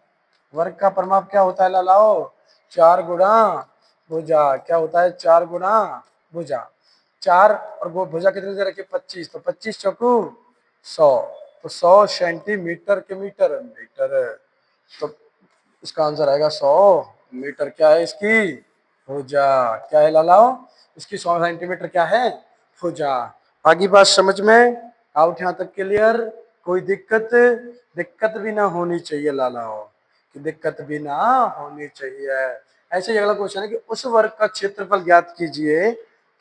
वर्ग का परिमाप क्या होता है लालाओ, 4 गुणा भुजा। क्या होता है, 4 गुणा भुजा। 4 और वो भुजा कितनी दे रखी है, 25, तो 25 चौकू 100, तो 100 सेंटीमीटर के मीटर मीटर, तो इसका आंसर आएगा 100 मीटर। क्या है इसकी भुजा, क्या है लालाओ, इसकी 100 सेंटीमीटर क्या है, भुजा। आगे बात समझ में, आउट यहाँ तक क्लियर, कोई दिक्कत, दिक्कत भी ना होनी चाहिए लालाओ, कि दिक्कत भी ना होनी चाहिए। ऐसे ही अगला क्वेश्चन है कि उस वर्ग का क्षेत्रफल ज्ञात कीजिए,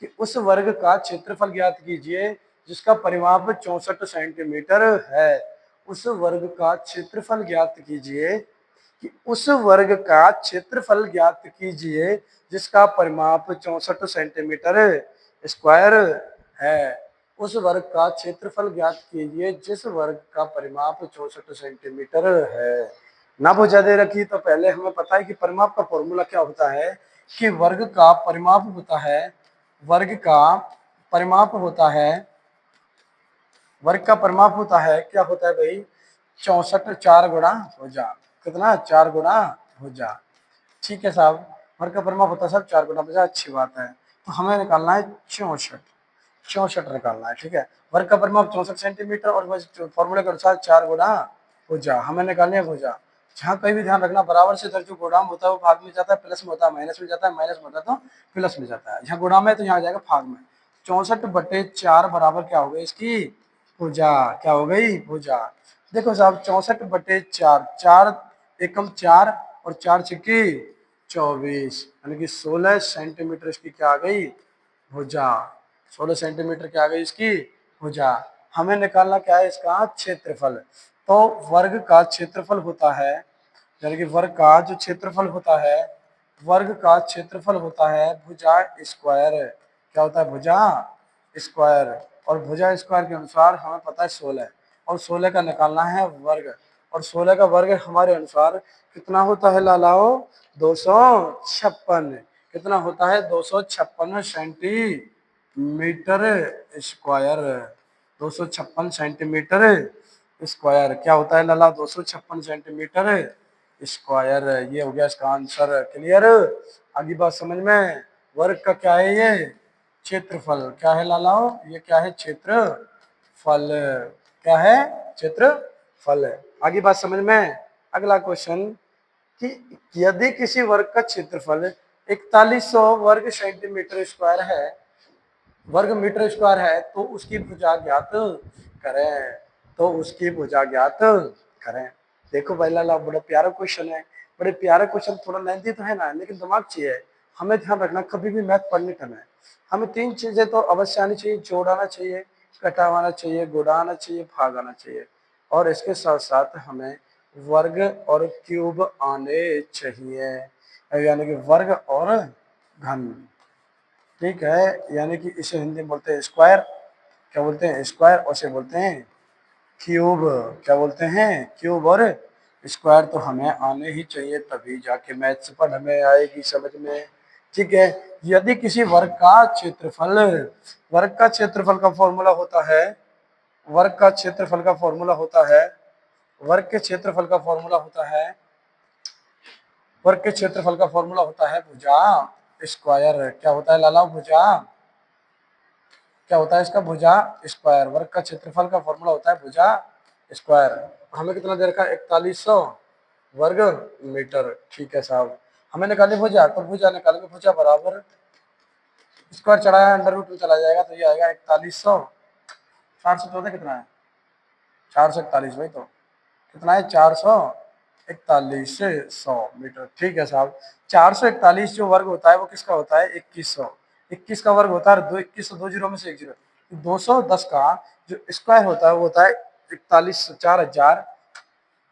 कि उस वर्ग का क्षेत्रफल ज्ञात कीजिए जिसका परिमाप 64 सेंटीमीटर है। उस वर्ग का क्षेत्रफल ज्ञात कीजिए कि उस वर्ग का क्षेत्रफल ज्ञात कीजिए जिसका परिमाप 64 सेंटीमीटर स्क्वायर है। उस वर्ग का क्षेत्रफल ज्ञात कीजिए जिस वर्ग का परिमाप 64 सेंटीमीटर है। ना भुजा दे रखी तो पहले हमें पता है कि परिमाप का फॉर्मूला क्या होता है कि वर्ग का परिमाप होता है, वर्ग का परिमाप होता है, वर्ग का परिमाप होता है, क्या होता है भाई, 64 4 गुणा भुजा, कितना 4 गुणा भुजा। ठीक है साहब, वर्ग का परिमाप होता है साहब 4 गुना भुजा, अच्छी बात है। तो हमें निकालना है 64, 64 निकालना है। ठीक है, वर्ग का परिमाप 64 सेंटीमीटर और फॉर्मूले के अनुसार 4 गुना भुजा, हमें निकालनी है भुजा। जहाँ कहीं भी ध्यान रखना, बराबर से इधर जो गुणाम होता है वो भाग में जाता है, प्लस में होता है माइनस में जाता है, माइनस में होता है तो प्लस में जाता है। यहाँ गुणाम है तो यहाँ आ जाएगा भाग में। 64/4 बराबर क्या हो गई इसकी भुजा, क्या हो गई भुजा। देखो साहब 64/4, 4 एकम 4 और 4 छिक्की 24, यानी कि 16 सेंटीमीटर इसकी क्या आ गई भुजा। 16 सेंटीमीटर क्या आ गई इसकी भुजा। हमें निकालना क्या है इसका क्षेत्रफल। तो वर्ग का क्षेत्रफल होता है, यानी कि वर्ग का जो क्षेत्रफल होता है, वर्ग का क्षेत्रफल होता है भुजा स्क्वायर। क्या होता है भुजा स्क्वायर। और भुजा स्क्वायर के अनुसार हमें पता है 16, और 16 का निकालना है वर्ग, और 16 का वर्ग हमारे अनुसार कितना होता है लालाओ 256। कितना होता है 256 सेंटीमीटर स्क्वायर। 256 सेंटीमीटर स्क्वायर क्या होता है लाला 256 सेंटीमीटर स्क्वायर। ये हो गया इसका आंसर। क्लियर, आगे बात समझ में। वर्ग का क्या है ये क्षेत्रफल, क्या है लालाओ ये क्या है क्षेत्रफल, क्या है क्षेत्रफल। आगे बात समझ में। अगला क्वेश्चन कि यदि किसी वर्ग का क्षेत्रफल 4100 वर्ग सेंटीमीटर स्क्वायर है, वर्ग मीटर स्क्वायर है, तो उसकी भुजा ज्ञात करें, तो उसकी भुजा ज्ञात करें। देखो भाई लाला बड़ा प्यारा क्वेश्चन है, बड़े प्यारा क्वेश्चन, थोड़ा लेंथी तो है ना, लेकिन दिमाग चाहिए। हमें ध्यान रखना कभी भी मैथ पढ़ने टाइम है हमें 3 चीजें तो अवश्य आनी चाहिए, जोड़ आना चाहिए, घटाना चाहिए, गुणा आना चाहिए, भाग आना चाहिए, और इसके साथ साथ हमें वर्ग और क्यूब आने चाहिए, यानी कि वर्ग और घन। ठीक है, यानी कि इसे हिंदी में बोलते हैं स्क्वायर, क्या बोलते हैं स्क्वायर, और इसे बोलते हैं क्यूब, क्या बोलते हैं क्यूब और स्क्वायर। तो हमें आने ही चाहिए, तभी जाके मैथ्स पर हमें आएगी समझ में। ठीक है, यदि किसी वर्ग का क्षेत्रफल, वर्ग का क्षेत्रफल का फॉर्मूला होता है, वर्ग का क्षेत्रफल का फॉर्मूला होता है, वर्ग के क्षेत्रफल का फॉर्मूला होता है, वर्ग के क्षेत्रफल का फॉर्मूला होता है भुजा स्क्वायर। क्या होता है लाला भुजा, क्या होता है इसका भुजा स्क्वायर। वर्ग का क्षेत्रफल का फॉर्मूला होता है भुजा स्क्वायर। हमें कितना दे रखा है 4100 वर्ग मीटर। ठीक है साहब, हमें निकाली भुजा, तो भुजा निकालेंगे, भुजा बराबर स्क्वायर चढ़ाया अंडर रूट में चला जाएगा, तो ये आएगा 4100, 414 कितना है 441 भाई, तो कितना है 441 100 मीटर। ठीक है साहब, 441 जो वर्ग होता है वो किसका होता है 2100, 21 का वर्ग होता है 2100, 2 जीरो में से 1 जीरो, 210 का जो स्क्वायर होता है वो होता है 41 4000,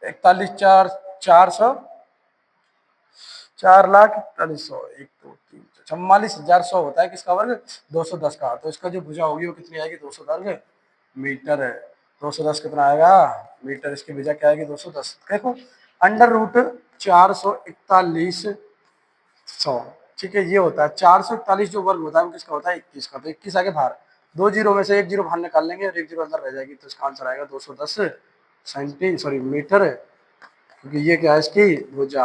41 4 400, 4,41,100, 1 2 3 44,100 होता है किसका वर्ग 210 का। तो इसका जो भुजा होगी वो कितनी आएगी 210 मीटर है। 210 कितना आएगा मीटर, इसकी भुजा क्या आएगी 210। देखो अंडर रूट 441,100। ठीक है, ये होता है 441 जो वर्ग होता है वो किसका होता है 21 का। तो 21 आगे बाहर, 2 जीरो में से 1 जीरो बाहर निकाल लेंगे और 1 जीरो अंदर रह जाएगी, तो इसका आंसर आएगा 210 मीटर, क्योंकि ये क्या है इसकी भुजा।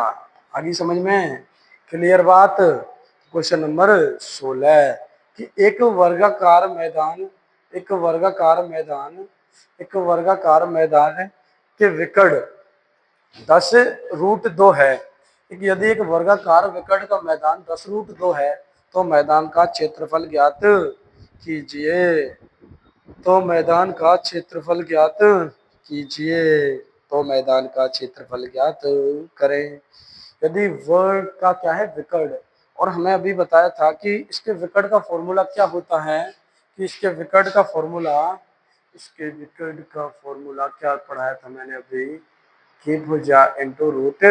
आगे समझ में, क्लियर बात। क्वेश्चन नंबर 16 कि एक वर्गाकार मैदान, एक वर्गाकार मैदान, एक वर्गाकार मैदान के विकर्ण 10√2 है। यदि एक वर्गाकार विकर्ण का मैदान 10√2 है तो मैदान का क्षेत्रफल ज्ञात कीजिए, तो मैदान का क्षेत्रफल ज्ञात कीजिए, तो मैदान का क्षेत्रफल ज्ञात करें। यदि वर्ग का क्या है विकर्ण, और हमें अभी बताया था कि इसके विकर्ण का फॉर्मूला क्या होता है, कि इसके विकर्ण का फॉर्मूला, इसके विकर्ण का फॉर्मूला क्या पढ़ाया था मैंने अभी, की भुजा इंटू रूट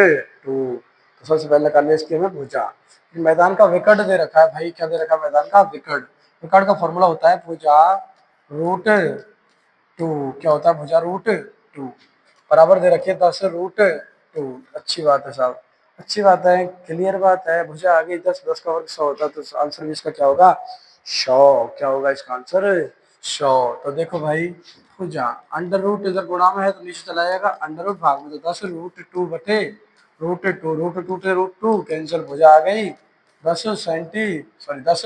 टू। तो सबसे पहले कर लिया इसकी हमें भुजा। मैदान का विकट दे रखा है भाई, क्या दे रखा है मैदान का विकट। विकट का फॉर्मूला होता है भुजा रूट टू। क्या होता है भुजा रूट टू। बराबर दे रखिए 10 रूट टू। अच्छी बात है साहब, अच्छी बात है, क्लियर बात है। भुजा आ गई 10, 10 का वर्ग 100 होता है, तो आंसर भी इसका क्या होगा 100। क्या होगा इसका आंसर 100। तो देखो भाई भुजा अंडर रूट इधर गुणा में है तो नीचे चला जाएगा, अंडर रूट भाग में तो 10 रूट टू बटे रूट टू। रूट टू से रूट टू कैंसिल, भुजा आ गई 10 सेंटी सॉरी 10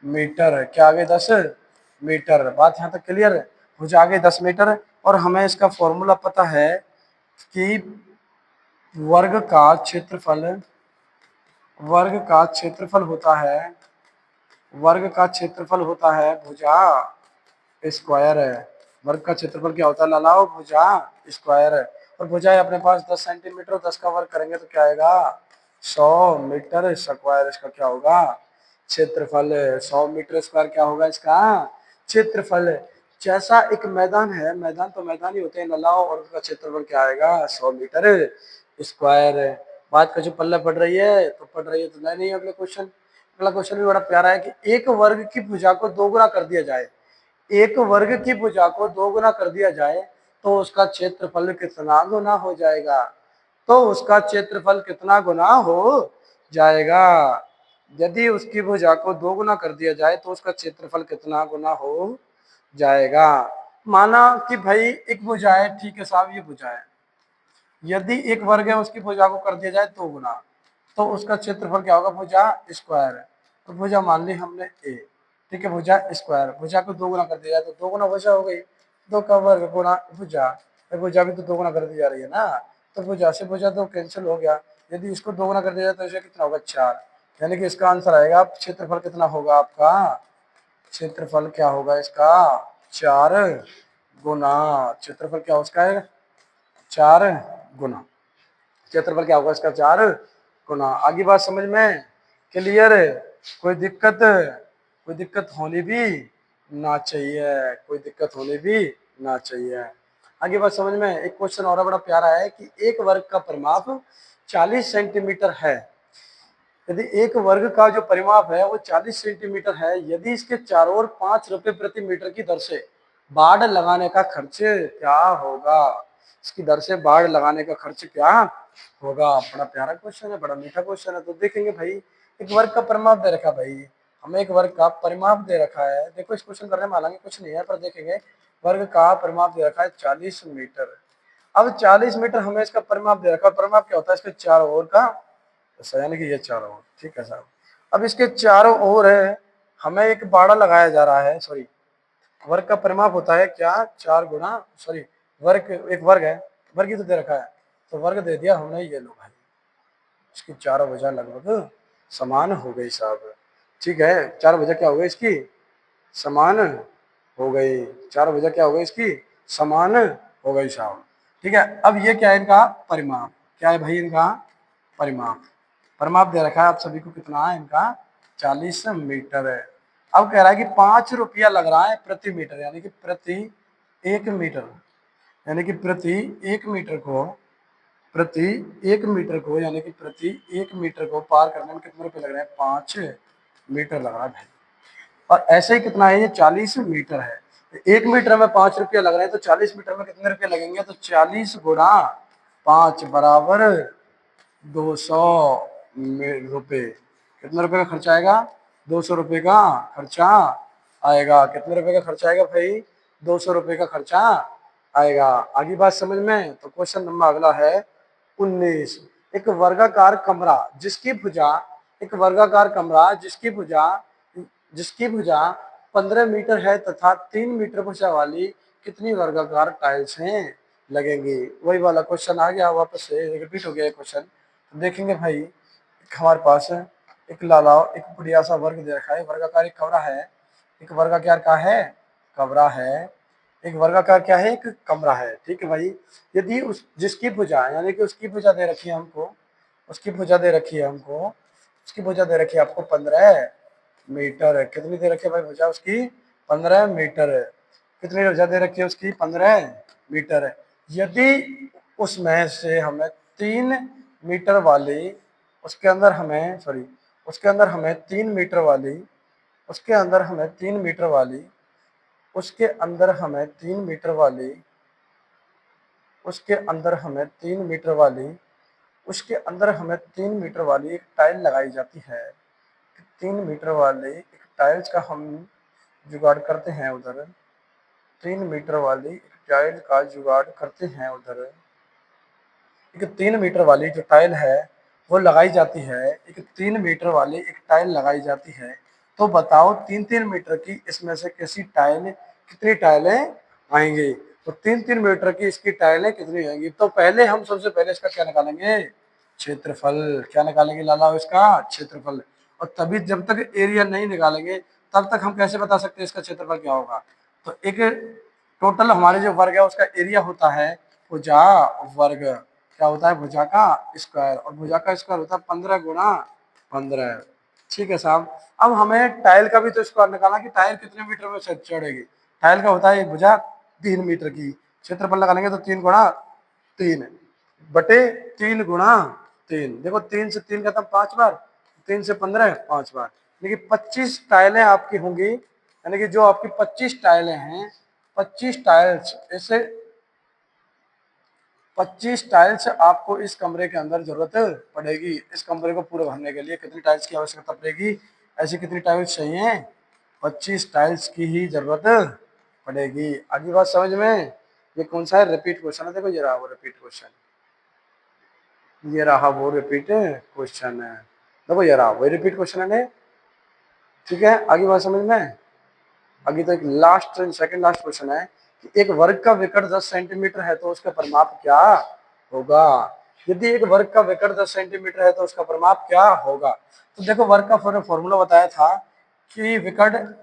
मीटर। क्या आ गई 10 मीटर। बात यहाँ तक क्लियर है। भुजा आ गई 10 मीटर। और हमें इसका फॉर्मूला पता है कि वर्ग का क्षेत्रफल, वर्ग का क्षेत्रफल होता है, वर्ग का क्षेत्रफल होता है भुजा स्क्वायर है। वर्ग का क्षेत्रफल क्या होता है लालाओ, भुजा स्क्वायर है। और भुजा है अपने पास 10 सेंटीमीटर, 10 का वर्ग करेंगे तो क्या आएगा 100 मीटर स्क्वायर। इसका क्या होगा क्षेत्रफल। 100 मीटर स्क्वायर क्या होगा इसका क्षेत्रफल। जैसा एक मैदान है, मैदान तो मैदान ही होते हैं लालाओ, और उसका क्षेत्रफल क्या आएगा 100 मीटर स्क्वायर। बात का जो पल्ला पड़ रही है तो पड़ रही है, तो नहीं। अगले क्वेश्चन, अगला क्वेश्चन भी बड़ा प्यारा है कि एक वर्ग की भुजा को दोगुना कर दिया जाए, एक वर्ग की भुजा को दोगुना कर दिया जाए तो उसका क्षेत्रफल कितना गुना हो जाएगा। तो उसका क्षेत्रफल कितना गुना हो जाएगा। यदि उसकी भुजा को दोगुना कर दिया जाए तो उसका क्षेत्रफल कितना गुना हो जाएगा। माना कि भाई एक भुजा है, ठीक है साहब, ये भुजा है, यदि एक वर्ग है उसकी भुजा को कर दिया जाए दो गुना तो उसका क्षेत्रफल क्या होगा भुजा स्क्वायर है। तो भुजा मान ली हमने ए, ठीक है, भुजा स्क्वायर, भुजा को दो गुना कर दिया जाए तो दो गुना भुजा हो गई, दो का वर्ग गुना भुजा। भुजा भी तो दो गुना कर दी जा रही है ना, तो भुजा से भुजा तो कैंसिल हो गया। यदि इसको दो गुना कर दिया जाए तो इसे कितना होगा 4। यानी कि इसका आंसर आएगा क्षेत्रफल कितना होगा आपका, क्षेत्रफल क्या होगा इसका 4 गुना। क्षेत्रफल क्या उसका है 4 गुना। क्षेत्रफल क्या होगा इसका 4 गुना। आगे बात समझ में क्लियर है। कोई दिक्कत, कोई दिक्कत होनी भी ना चाहिए, कोई दिक्कत होनी भी ना चाहिए। आगे बात समझ में। एक क्वेश्चन और बड़ा प्यारा है कि एक वर्ग का परिमाप 40 सेंटीमीटर है। यदि एक वर्ग का जो परिमाप है वो 40 सेंटीमीटर है, यदि इसके चारों ओर 5 रुपए प्रति मीटर की दर से बाड़ लगाने का खर्च क्या होगा। इसकी दर से बाड़ लगाने का खर्च क्या होगा। बड़ा प्यारा क्वेश्चन है, बड़ा मीठा क्वेश्चन है। तो देखेंगे भाई एक वर्ग का परिमाप दे रखा है भाई, हमें एक वर्ग का परिमाप दे रखा है। देखो इस क्वेश्चन करने में हालांकि कुछ नहीं है, पर देखेंगे वर्ग का परिमाप दे रखा है 40 मीटर। अब 40 मीटर हमें इसका परिमाप दे रखा है। परिमाप क्या होता है इसके चारों ओर का, तो यानी कि ये चारों ओर, ठीक है साहब। अब इसके चारों ओर है हमें एक बाड़ा लगाया जा रहा है, सॉरी वर्ग का परिमाप होता है क्या 4 गुना, सॉरी वर्ग, एक वर्ग है, वर्ग ही तो दे रखा है, तो वर्ग दे दिया हमने, ये लो भाई इसकी चारों वजह लगभग समान हो गई साहब। ठीक है, चार वजह क्या हो गई इसकी समान हो गई, चार वजह क्या हो गई इसकी समान हो गई साहब। ठीक है, अब ये क्या है इनका परिमाप, क्या है भाई इनका परिमाप। परिमाप दे रखा है आप सभी को कितना है इनका 40 मीटर है। अब कह रहा है कि 5 रुपया लग रहा है प्रति मीटर, यानी कि प्रति एक मीटर, यानी कि प्रति एक मीटर को, प्रति एक मीटर को, यानी कि प्रति एक मीटर को पार करने में कितने रुपए लग रहे हैं 5 मीटर लग रहा है भाई। और ऐसे ही कितना है ये 40 मीटर है, एक मीटर में 5 रुपया लग रहे हैं तो 40 मीटर में कितने रुपए लगेंगे, तो 40 गुणा 5 बराबर 200 रुपये। कितने रुपए का खर्चा आएगा 200 रुपये का खर्चा आएगा। कितने रुपए का खर्चा आएगा भाई 200 रुपये का खर्चा आएगा। आगे बात समझ में। तो क्वेश्चन नंबर अगला है 19। एक वर्गाकार कमरा जिसकी भुजा, एक वर्गाकार कमरा जिसकी भुजा 15 मीटर है तथा 3 मीटर भुजा वाली कितनी वर्गाकार टाइल्स हैं लगेंगी। वही वाला क्वेश्चन आ गया वापस से, रिपीट हो गया क्वेश्चन। तो देखेंगे भाई हमारे पास एक लालाव एक बढ़िया सा वर्ग दे रखा है, वर्गाकार एक कमरा है, एक वर्गाकार का है कमरा है, एक वर्गाकार क्या है एक कमरा है। ठीक है भाई, यदि उस जिसकी भुजा यानी कि उसकी भुजा दे रखी है हमको, उसकी भुजा दे रखी है हमको, उसकी भुजा दे रखी है आपको 15 मीटर है। कितनी दे रखी है भाई भुजा उसकी 15 मीटर है। कितनी भुजा दे रखी है उसकी 15 मीटर है। यदि उसमें से हमें 3 मीटर वाली, उसके अंदर हमें सॉरी उसके अंदर हमें 3 मीटर वाली, उसके अंदर हमें 3 मीटर वाली, उसके अंदर हमें 3 मीटर वाली, उसके अंदर हमें 3 मीटर वाली, उसके अंदर हमें 3 मीटर वाली एक टाइल लगाई जाती है। 3 मीटर वाले एक टाइल्स का हम जुगाड़ करते हैं उधर, 3 मीटर वाली एक टाइल का जुगाड़ करते हैं उधर। एक 3 मीटर वाली जो टाइल है वो लगाई जाती है, एक 3 मीटर वाली एक टाइल लगाई जाती है। तो बताओ 3-3 मीटर की इसमें से कैसी टाइल, कितनी टाइलें आएंगी? तो 3-3 मीटर की इसकी टाइलें कितनी आएंगी? तो पहले हम सबसे पहले इसका क्या निकालेंगे? क्षेत्रफल। क्या निकालेंगे लाला? इसका क्षेत्रफल। और तभी जब तक एरिया नहीं निकालेंगे तब तक हम कैसे बता सकते हैं इसका क्षेत्रफल क्या होगा? तो एक टोटल हमारे जो वर्ग है उसका एरिया होता है भुजा वर्ग। क्या होता है? भुजा का स्क्वायर। और भुजा का स्क्वायर होता है 15 × 15। ठीक है साहब। अब हमें टाइल का भी तो स्क्वायर निकालना कि टाइल कितने मीटर में चढ़ेगी। टाइल का होता है भुजा 3 मीटर की, क्षेत्रफल लगाएंगे तो 3 × 3 बटे 3 × 3। देखो 3 से 3 खत्म 5 बार, 3 से 15 5 बार, लेकिन 25 टाइलें आपकी होंगी। यानी कि जो आपकी 25 टाइलें हैं, 25 टाइल्स ऐसे 25 टाइल्स आपको इस कमरे के अंदर जरूरत पड़ेगी। इस कमरे को पूरा भरने के लिए कितनी टाइल्स की आवश्यकता पड़ेगी? ऐसी कितनी टाइल्स चाहिए? 25 टाइल्स की ही जरूरत पड़ेगी। आगे बात समझ में? ये कौन सा है? रिपीट क्वेश्चन है। देखो ये रहा वो रिपीट क्वेश्चन, ये रहा वो रिपीट क्वेश्चन है। देखो ये रहा वही रिपीट क्वेश्चन है। ठीक है, आगे बात समझ में? आगे तो एक लास्ट सेकंड लास्ट क्वेश्चन है कि एक वर्ग का विकर्ण 10 सेंटीमीटर है तो उसका परिमाप क्या होगा? यदि एक वर्ग का विकर्ण 10 सेंटीमीटर है तो उसका परिमाप क्या होगा? तो देखो वर्ग का फॉर्मूला बताया था कि विकर्ण,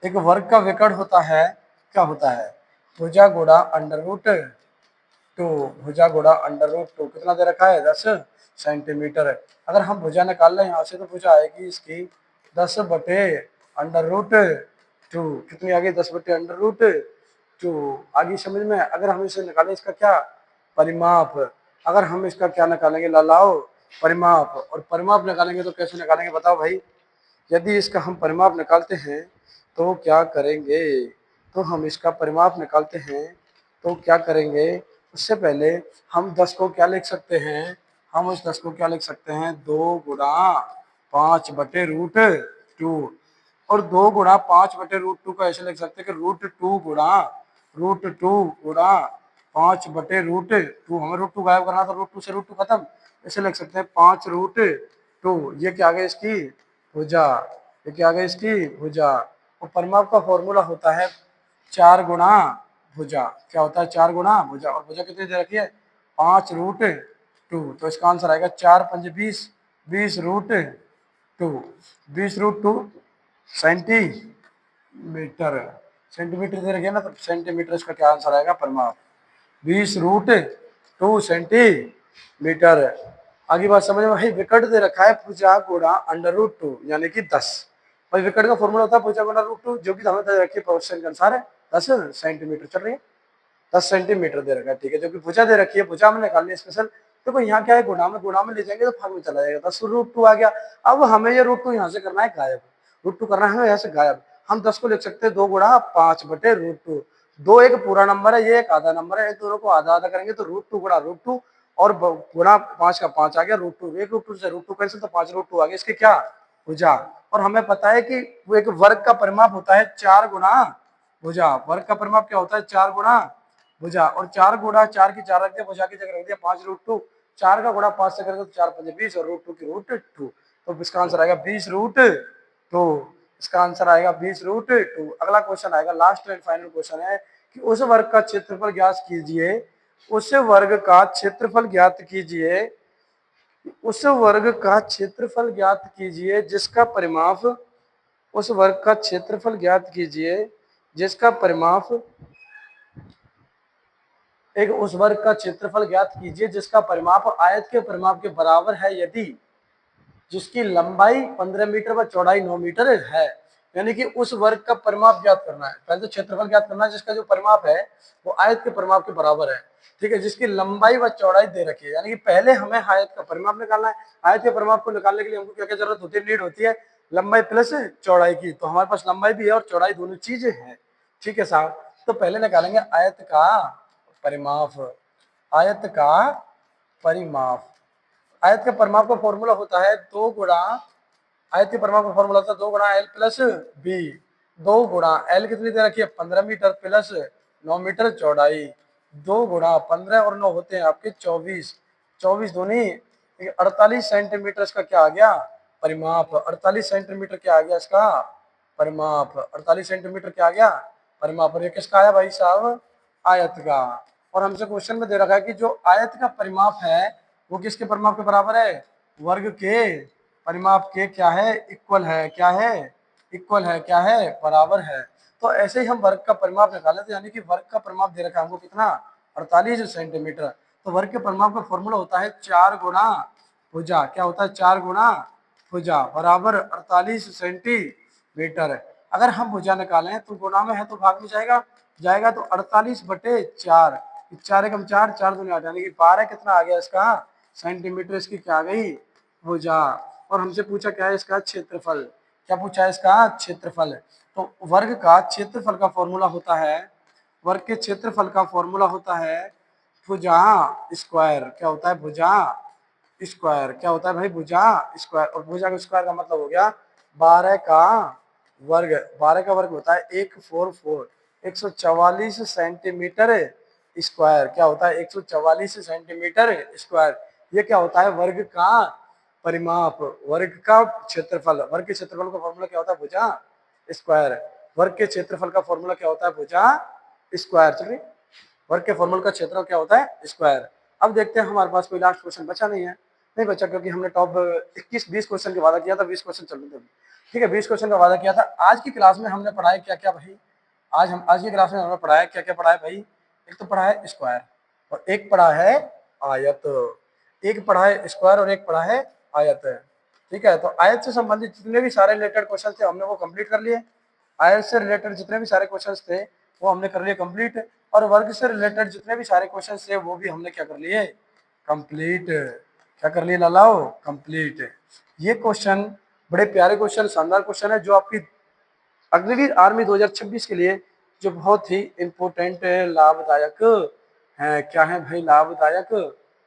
एक वर्ग का विकर्ण होता है, क्या होता है? भुजा गुणा √2। भुजा गुणा √2 कितना दे रखा है? 10 सेंटीमीटर। अगर हम भुजा निकाल लें यहाँ से तो भुजा आएगी इसकी 10/√2। कितनी आ गई? 10/√2। आगे समझ में? अगर हम इसे निकालें इसका क्या परिमाप, अगर हम इसका क्या निकालेंगे लालाओ? परिमाप। और परिमाप निकालेंगे तो कैसे निकालेंगे बताओ भाई? यदि इसका हम परिमाप निकालते हैं तो क्या करेंगे? तो हम इसका परिमाप निकालते हैं तो क्या करेंगे? उससे पहले हम 10 को क्या लिख सकते हैं? हम उस 10 को क्या लिख सकते हैं? 2 × 5/√2। और 2 × 5/√2 को ऐसे लिख सकते हैं कि √2 × 5/√2। हमें √2 गायब करना तो √2 से √2 खत्म, ऐसे लिख सकते हैं 5√2। ये क्या आ गया? इसकी भुजा। ये क्या आ गया? इसकी भुजा। और परिमाप का फॉर्मूला होता है 4 गुणा भुजा। क्या होता है? 4 गुणा भुजा। और भुजा कितनी दे रखी है? 5√2। तो इसका आंसर आएगा 4×5 = 20, 20√2। 20√2 सेंटीमीटर। सेंटीमीटर दे रखी है ना, तो सेंटीमीटर इसका क्या आंसर आएगा? परिमाप 20√2 सेंटीमीटर। आगे बात समझ में? भाई विकर्ण दे रखा है भुजा गुणा √2 यानी कि 10। भाई विकर्ण का फॉर्मूला होता है भुजा गुणा √2, जो कि हमें दे रखी है क्वेश्चन के अनुसार है 10 सेंटीमीटर। चल रही है 10 सेंटीमीटर दे रखा है। ठीक है, जो कि भुजा दे रखी है, भुजा में निकालनी है स्पेशल। देखो यहाँ क्या है? गुणा में ले जाएंगे तो भाग में चला जाएगा, 10√2 आ गया। अब हमें ये √2 यहाँ से करना है गायब, √2 करना है यहाँ से गायब। हम 10 को लिख सकते हैं 2 × 5/√2। 2 एक पूरा नंबर है, ये एक आधा नंबर है, दोनों को आधा आधा करेंगे तो √2 × √2 और गुणा 5 का 5 आ गया √2। एक √2 से √2 कैंसिल तो 5√2 आ गया। इसके क्या? भुजा। और हमें पता है कि वो एक वर्ग का परिमाप होता है 4 गुणा भुजा। वर्ग का परिमाप क्या होता है? 4 गुणा भुजा। और 4 गुणा 4 की 4 रख दिया, भुजा की जगह रख दिया 5√2। 4 का गुणा 5 से करेंगे तो 4×5 = 20 और √2 की √2। तो इसका आंसर आएगा 20√2। इसका आंसर आएगा 20√2। अगला क्वेश्चन आएगा, लास्ट एंड फाइनल क्वेश्चन है कि उस वर्ग का क्षेत्रफल ज्ञात कीजिए। उस वर्ग का क्षेत्रफल ज्ञात कीजिए। उस वर्ग का क्षेत्रफल ज्ञात कीजिए जिसका परिमाप, उस वर्ग का क्षेत्रफल ज्ञात कीजिए जिसका परिमाप, एक उस वर्ग का क्षेत्रफल ज्ञात कीजिए जिसका परिमाप आयत के परिमाप के बराबर है यदि जिसकी लंबाई 15 मीटर व चौड़ाई 9 मीटर है। यानी कि उस वर्ग का परिमाप ज्ञात करना है। पहले तो क्षेत्रफल ज्ञात करना है जिसका जो परिमाप है वो आयत के परिमाप के बराबर है, ठीक है, जिसकी लंबाई व चौड़ाई दे रखी है। यानी कि पहले हमें आयत का परिमाप निकालना है। आयत के परिमाप को निकालने के लिए हमको क्या क्या जरूरत होती है, नीड होती है लंबाई प्लस चौड़ाई की। तो हमारे पास लंबाई भी है और चौड़ाई दोनों चीजें हैं, ठीक है साहब। तो पहले निकालेंगे आयत का परिमाप। आयत का परिमाप, आयत के परिमाप का फॉर्मूला होता है 2 गुणा, आयत के परिमाप का फॉर्मूला होता है 2 गुणा एल प्लस बी। 2 गुणा एल कितनी दे रखी है, 15 मीटर प्लस 9 मीटर चौड़ाई। 2 गुणा 15 और 9 होते हैं आपके 24, 24 दूनी 48 सेंटीमीटर इसका क्या आ गया, परिमाप। 48 सेंटीमीटर क्या आ गया इसका परिमाप, 48 सेंटीमीटर क्या आ गया परिमाप। और ये किसका आया भाई साहब, आयत का। और हमसे क्वेश्चन में दे रखा है कि जो आयत का परिमाप है वो किसके परिमाप के बराबर है, वर्ग के परिमाप के क्या है, इक्वल है, क्या है, इक्वल है, क्या है, बराबर है। तो ऐसे ही हम वर्ग का परिमाप निकाले थे, यानी कि वर्ग का परिमाप दे रखा है हमको कितना, 48 सेंटीमीटर। तो वर्ग के परिमाप का फॉर्मूला होता है 4 गुणा भुजा, क्या होता है 4 गुणा भुजा बराबर 48 सेंटीमीटर। अगर हम भुजा निकालें तो गुणा में है तो भाग में जाएगा, जाएगा तो 48/4, 4 एकम 4, 4 दूनी 8, यानी कि 12 कितना आ गया इसका सेंटीमीटर इसकी क्या आ गई भुजा। और हमसे पूछा क्या है इसका क्षेत्रफल, क्या पूछा है इसका क्षेत्रफल। तो वर्ग का क्षेत्रफल का फॉर्मूला होता है, वर्ग के क्षेत्रफल का फॉर्मूला होता है भुजा स्क्वायर। क्या होता है भुजा स्क्वायर, क्या होता है भाई भुजा स्क्वायर। और भुजा का स्क्वायर का मतलब हो गया 12 का वर्ग। 12 का वर्ग होता है 144, 144 सेंटीमीटर स्क्वायर। क्या होता है 144 सेंटीमीटर स्क्वायर। ये क्या होता है वर्ग का परिमाप, वर्ग का क्षेत्रफल। वर्ग के क्षेत्रफल का फॉर्मूला क्या होता है भुजा स्क्वायर। वर्ग के क्षेत्रफल का फॉर्मूला क्या होता है भुजा स्क्वायर। चलिए वर्ग के फॉर्मूला का क्षेत्रफल क्या होता है स्क्वायर। अब देखते हैं हमारे पास कोई लास्ट क्वेश्चन बचा नहीं है, नहीं बचा, क्योंकि हमने टॉप 21-20 क्वेश्चन का वादा किया था, 20 क्वेश्चन चल रहे थे, ठीक है, 20 क्वेश्चन का वादा किया था। आज की क्लास में हमने पढ़ा है क्या क्या भाई, आज की क्लास में हमने पढ़ा है क्या क्या पढ़ा है भाई। एक तो पढ़ा है स्क्वायर और एक पढ़ा है आयत, एक पढ़ा है स्क्वायर और एक पढ़ा है आयत, ठीक है। तो आयत से संबंधित जितने भी सारे रिलेटेड क्वेश्चन थे हमने वो कंप्लीट कर लिए। आयत से रिलेटेड जितने भी सारे क्वेश्चन थे वो हमने कर लिए कंप्लीट, और वर्ग से रिलेटेड जितने भी सारे क्वेश्चन थे वो भी हमने क्या कर लिए कंप्लीट। क्या कर लिए लालाओ कंप्लीट। ये क्वेश्चन बड़े प्यारे क्वेश्चन, शानदार क्वेश्चन है जो आपकी अग्निवीर आर्मी 2026 के लिए जो बहुत ही इम्पोर्टेंट लाभदायक है। क्या है भाई लाभदायक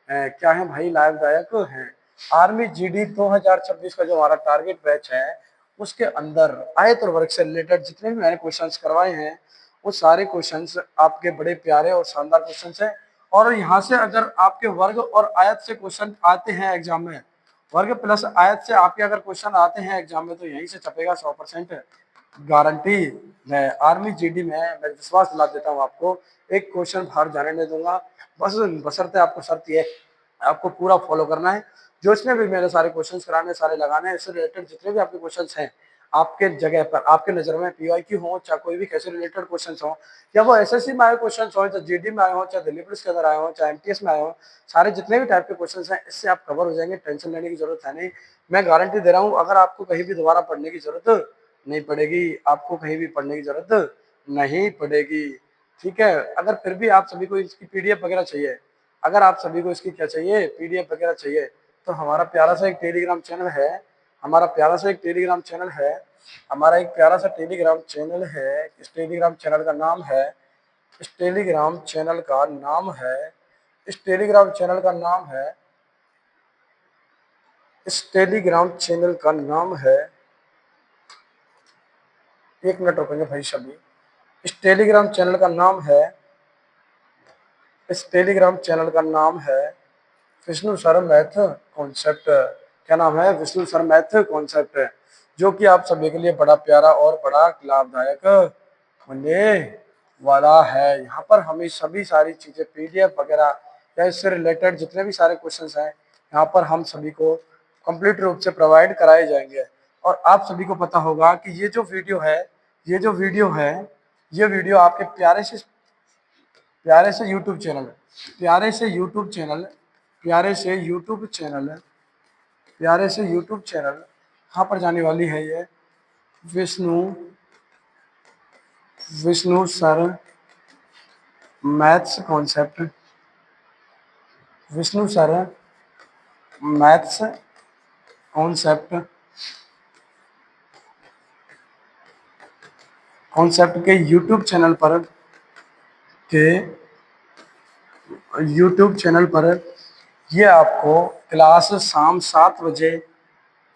है, क्या है भाई लाभदायक है। आर्मी जीडी 2026 का जो हमारा टारगेट बैच है उसके अंदर आयत और वर्ग से रिलेटेड जितने भी मैंने क्वेश्चंस करवाए हैं वो सारे क्वेश्चंस आपके बड़े प्यारे और शानदार क्वेश्चंस हैं। और यहाँ से अगर आपके वर्ग और आयत से क्वेश्चन आते हैं एग्जाम में, वर्ग प्लस आयत से आपके अगर क्वेश्चन आते हैं एग्जाम में तो यहीं से छपेगा 100% गारंटी। मैं आर्मी जीडी में मैं विश्वास दिला देता हूँ आपको, एक क्वेश्चन बाहर जाने नहीं दूंगा। बस बशर्ते आपको शर्त ये आपको पूरा फॉलो करना है, जो इसमें भी मेरे सारे क्वेश्चंस कराने सारे लगाने हैं। इससे रिलेटेड जितने भी आपके क्वेश्चंस हैं आपके जगह पर आपके नजर में पीवाईक्यू हो चाहे कोई भी कैसे रिलेटेड क्वेश्चंस हो, या वो एसएससी में आए क्वेश्चंस हो चाहे जीडी में आए हो चाहे दिल्ली पुलिस के अंदर आए हो चाहे एमटीएस में आए हो, सारे जितने भी टाइप के क्वेश्चंस हैं इससे आप कवर हो जाएंगे, टेंशन लेने की जरूरत है नहीं। मैं गारंटी दे रहा हूँ अगर आपको कहीं भी दोबारा पढ़ने की जरूरत नहीं पड़ेगी, आपको कहीं भी पढ़ने की जरूरत नहीं पड़ेगी, ठीक है। अगर फिर भी आप सभी को इसकी पीडीएफ वगैरह चाहिए, अगर आप सभी को इसकी क्या चाहिए पीडीएफ वगैरह चाहिए, तो हमारा प्यारा सा एक टेलीग्राम चैनल है, हमारा प्यारा सा एक टेलीग्राम चैनल है, हमारा एक प्यारा सा टेलीग्राम चैनल है। इस टेलीग्राम चैनल का नाम है, इस टेलीग्राम चैनल का नाम है, इस टेलीग्राम चैनल का नाम है, इस टेलीग्राम चैनल का नाम है, एक मिनट रुकेंगे भाई सभी। इस टेलीग्राम चैनल का नाम है, इस टेलीग्राम चैनल का नाम है विष्णु सर मैथ कॉन्सेप्ट। क्या नाम है, विष्णु सर मैथ कॉन्सेप्ट, जो कि आप सभी के लिए बड़ा प्यारा और बड़ा लाभदायक होने वाला है। यहाँ पर हमें सभी सारी चीजें पीडीएफ वगैरह या इससे रिलेटेड जितने भी सारे क्वेश्चंस हैं यहाँ पर हम सभी को कंप्लीट रूप से प्रोवाइड कराए जाएंगे। और आप सभी को पता होगा कि ये जो वीडियो है, ये जो वीडियो है, ये वीडियो आपके प्यारे से यूट्यूब चैनल, प्यारे से यूट्यूब चैनल, प्यारे से यूट्यूब चैनल, प्यारे से यूट्यूब चैनल यहाँ पर जाने वाली है ये Vishnu Vishnu sir maths concept, Vishnu sir maths concept concept के के यूट्यूब चैनल पर ये आपको क्लास शाम 7 बजे,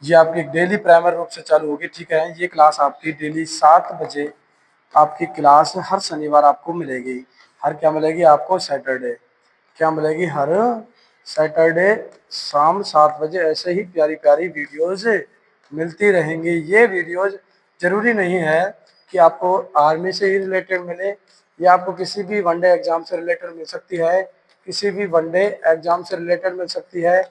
ये आपकी डेली प्राइमरी रूप से चालू होगी। ठीक है, ये क्लास आपकी डेली 7 बजे आपकी क्लास हर शनिवार आपको मिलेगी। हर क्या मिलेगी आपको? सैटरडे। क्या मिलेगी? हर सैटरडे शाम 7 बजे ऐसे ही प्यारी प्यारी वीडियोस मिलती रहेंगी। ये वीडियोस जरूरी नहीं है कि आपको आर्मी से ही रिलेटेड मिले, या आपको किसी भी वनडे एग्जाम से रिलेटेड मिल सकती है, किसी भी वनडे एग्जाम से रिलेटेड मिल सकती है।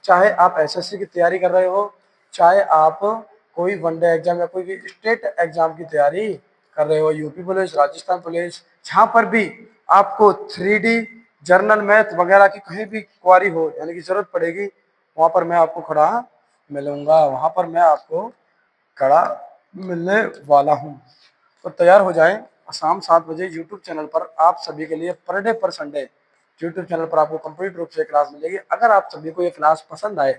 चाहे आप एसएससी की तैयारी कर रहे हो, चाहे आप कोई वनडे एग्जाम या कोई भी स्टेट एग्जाम की तैयारी कर रहे हो, यूपी पुलिस, राजस्थान पुलिस, जहाँ पर भी आपको 3D जर्नल मैथ वगैरह की कहीं भी क्वारी हो, यानी कि जरूरत पड़ेगी, वहाँ पर मैं आपको खड़ा मिलूंगा, वहाँ पर मैं आपको खड़ा मिलने वाला हूँ। तो तैयार हो जाएं। शाम 7 बजे यूट्यूब चैनल पर आप सभी के लिए पर डे पर संडे यूट्यूब चैनल पर आपको कंप्लीट रूप से क्लास मिलेगी। अगर आप सभी को ये क्लास पसंद आए,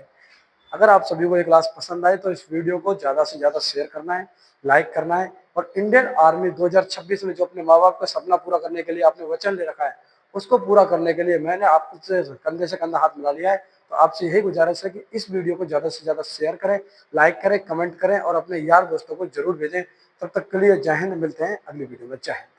अगर आप सभी को ये क्लास पसंद आए तो इस वीडियो को ज़्यादा से ज़्यादा शेयर करना है, लाइक करना है, और इंडियन आर्मी 2026 में जो अपने माँ बाप का सपना पूरा करने के लिए आपने वचन ले रखा है, उसको पूरा करने के लिए मैंने आपसे कंधे से कंधा हाथ मिला लिया है। तो आपसे यही गुजारिश है कि इस वीडियो को ज़्यादा से ज़्यादा शेयर करें, लाइक करें, कमेंट करें और अपने यार दोस्तों को जरूर भेजें। तब तक के लिए जय हिंद, मिलते हैं अगली वीडियो में। जय हिंद।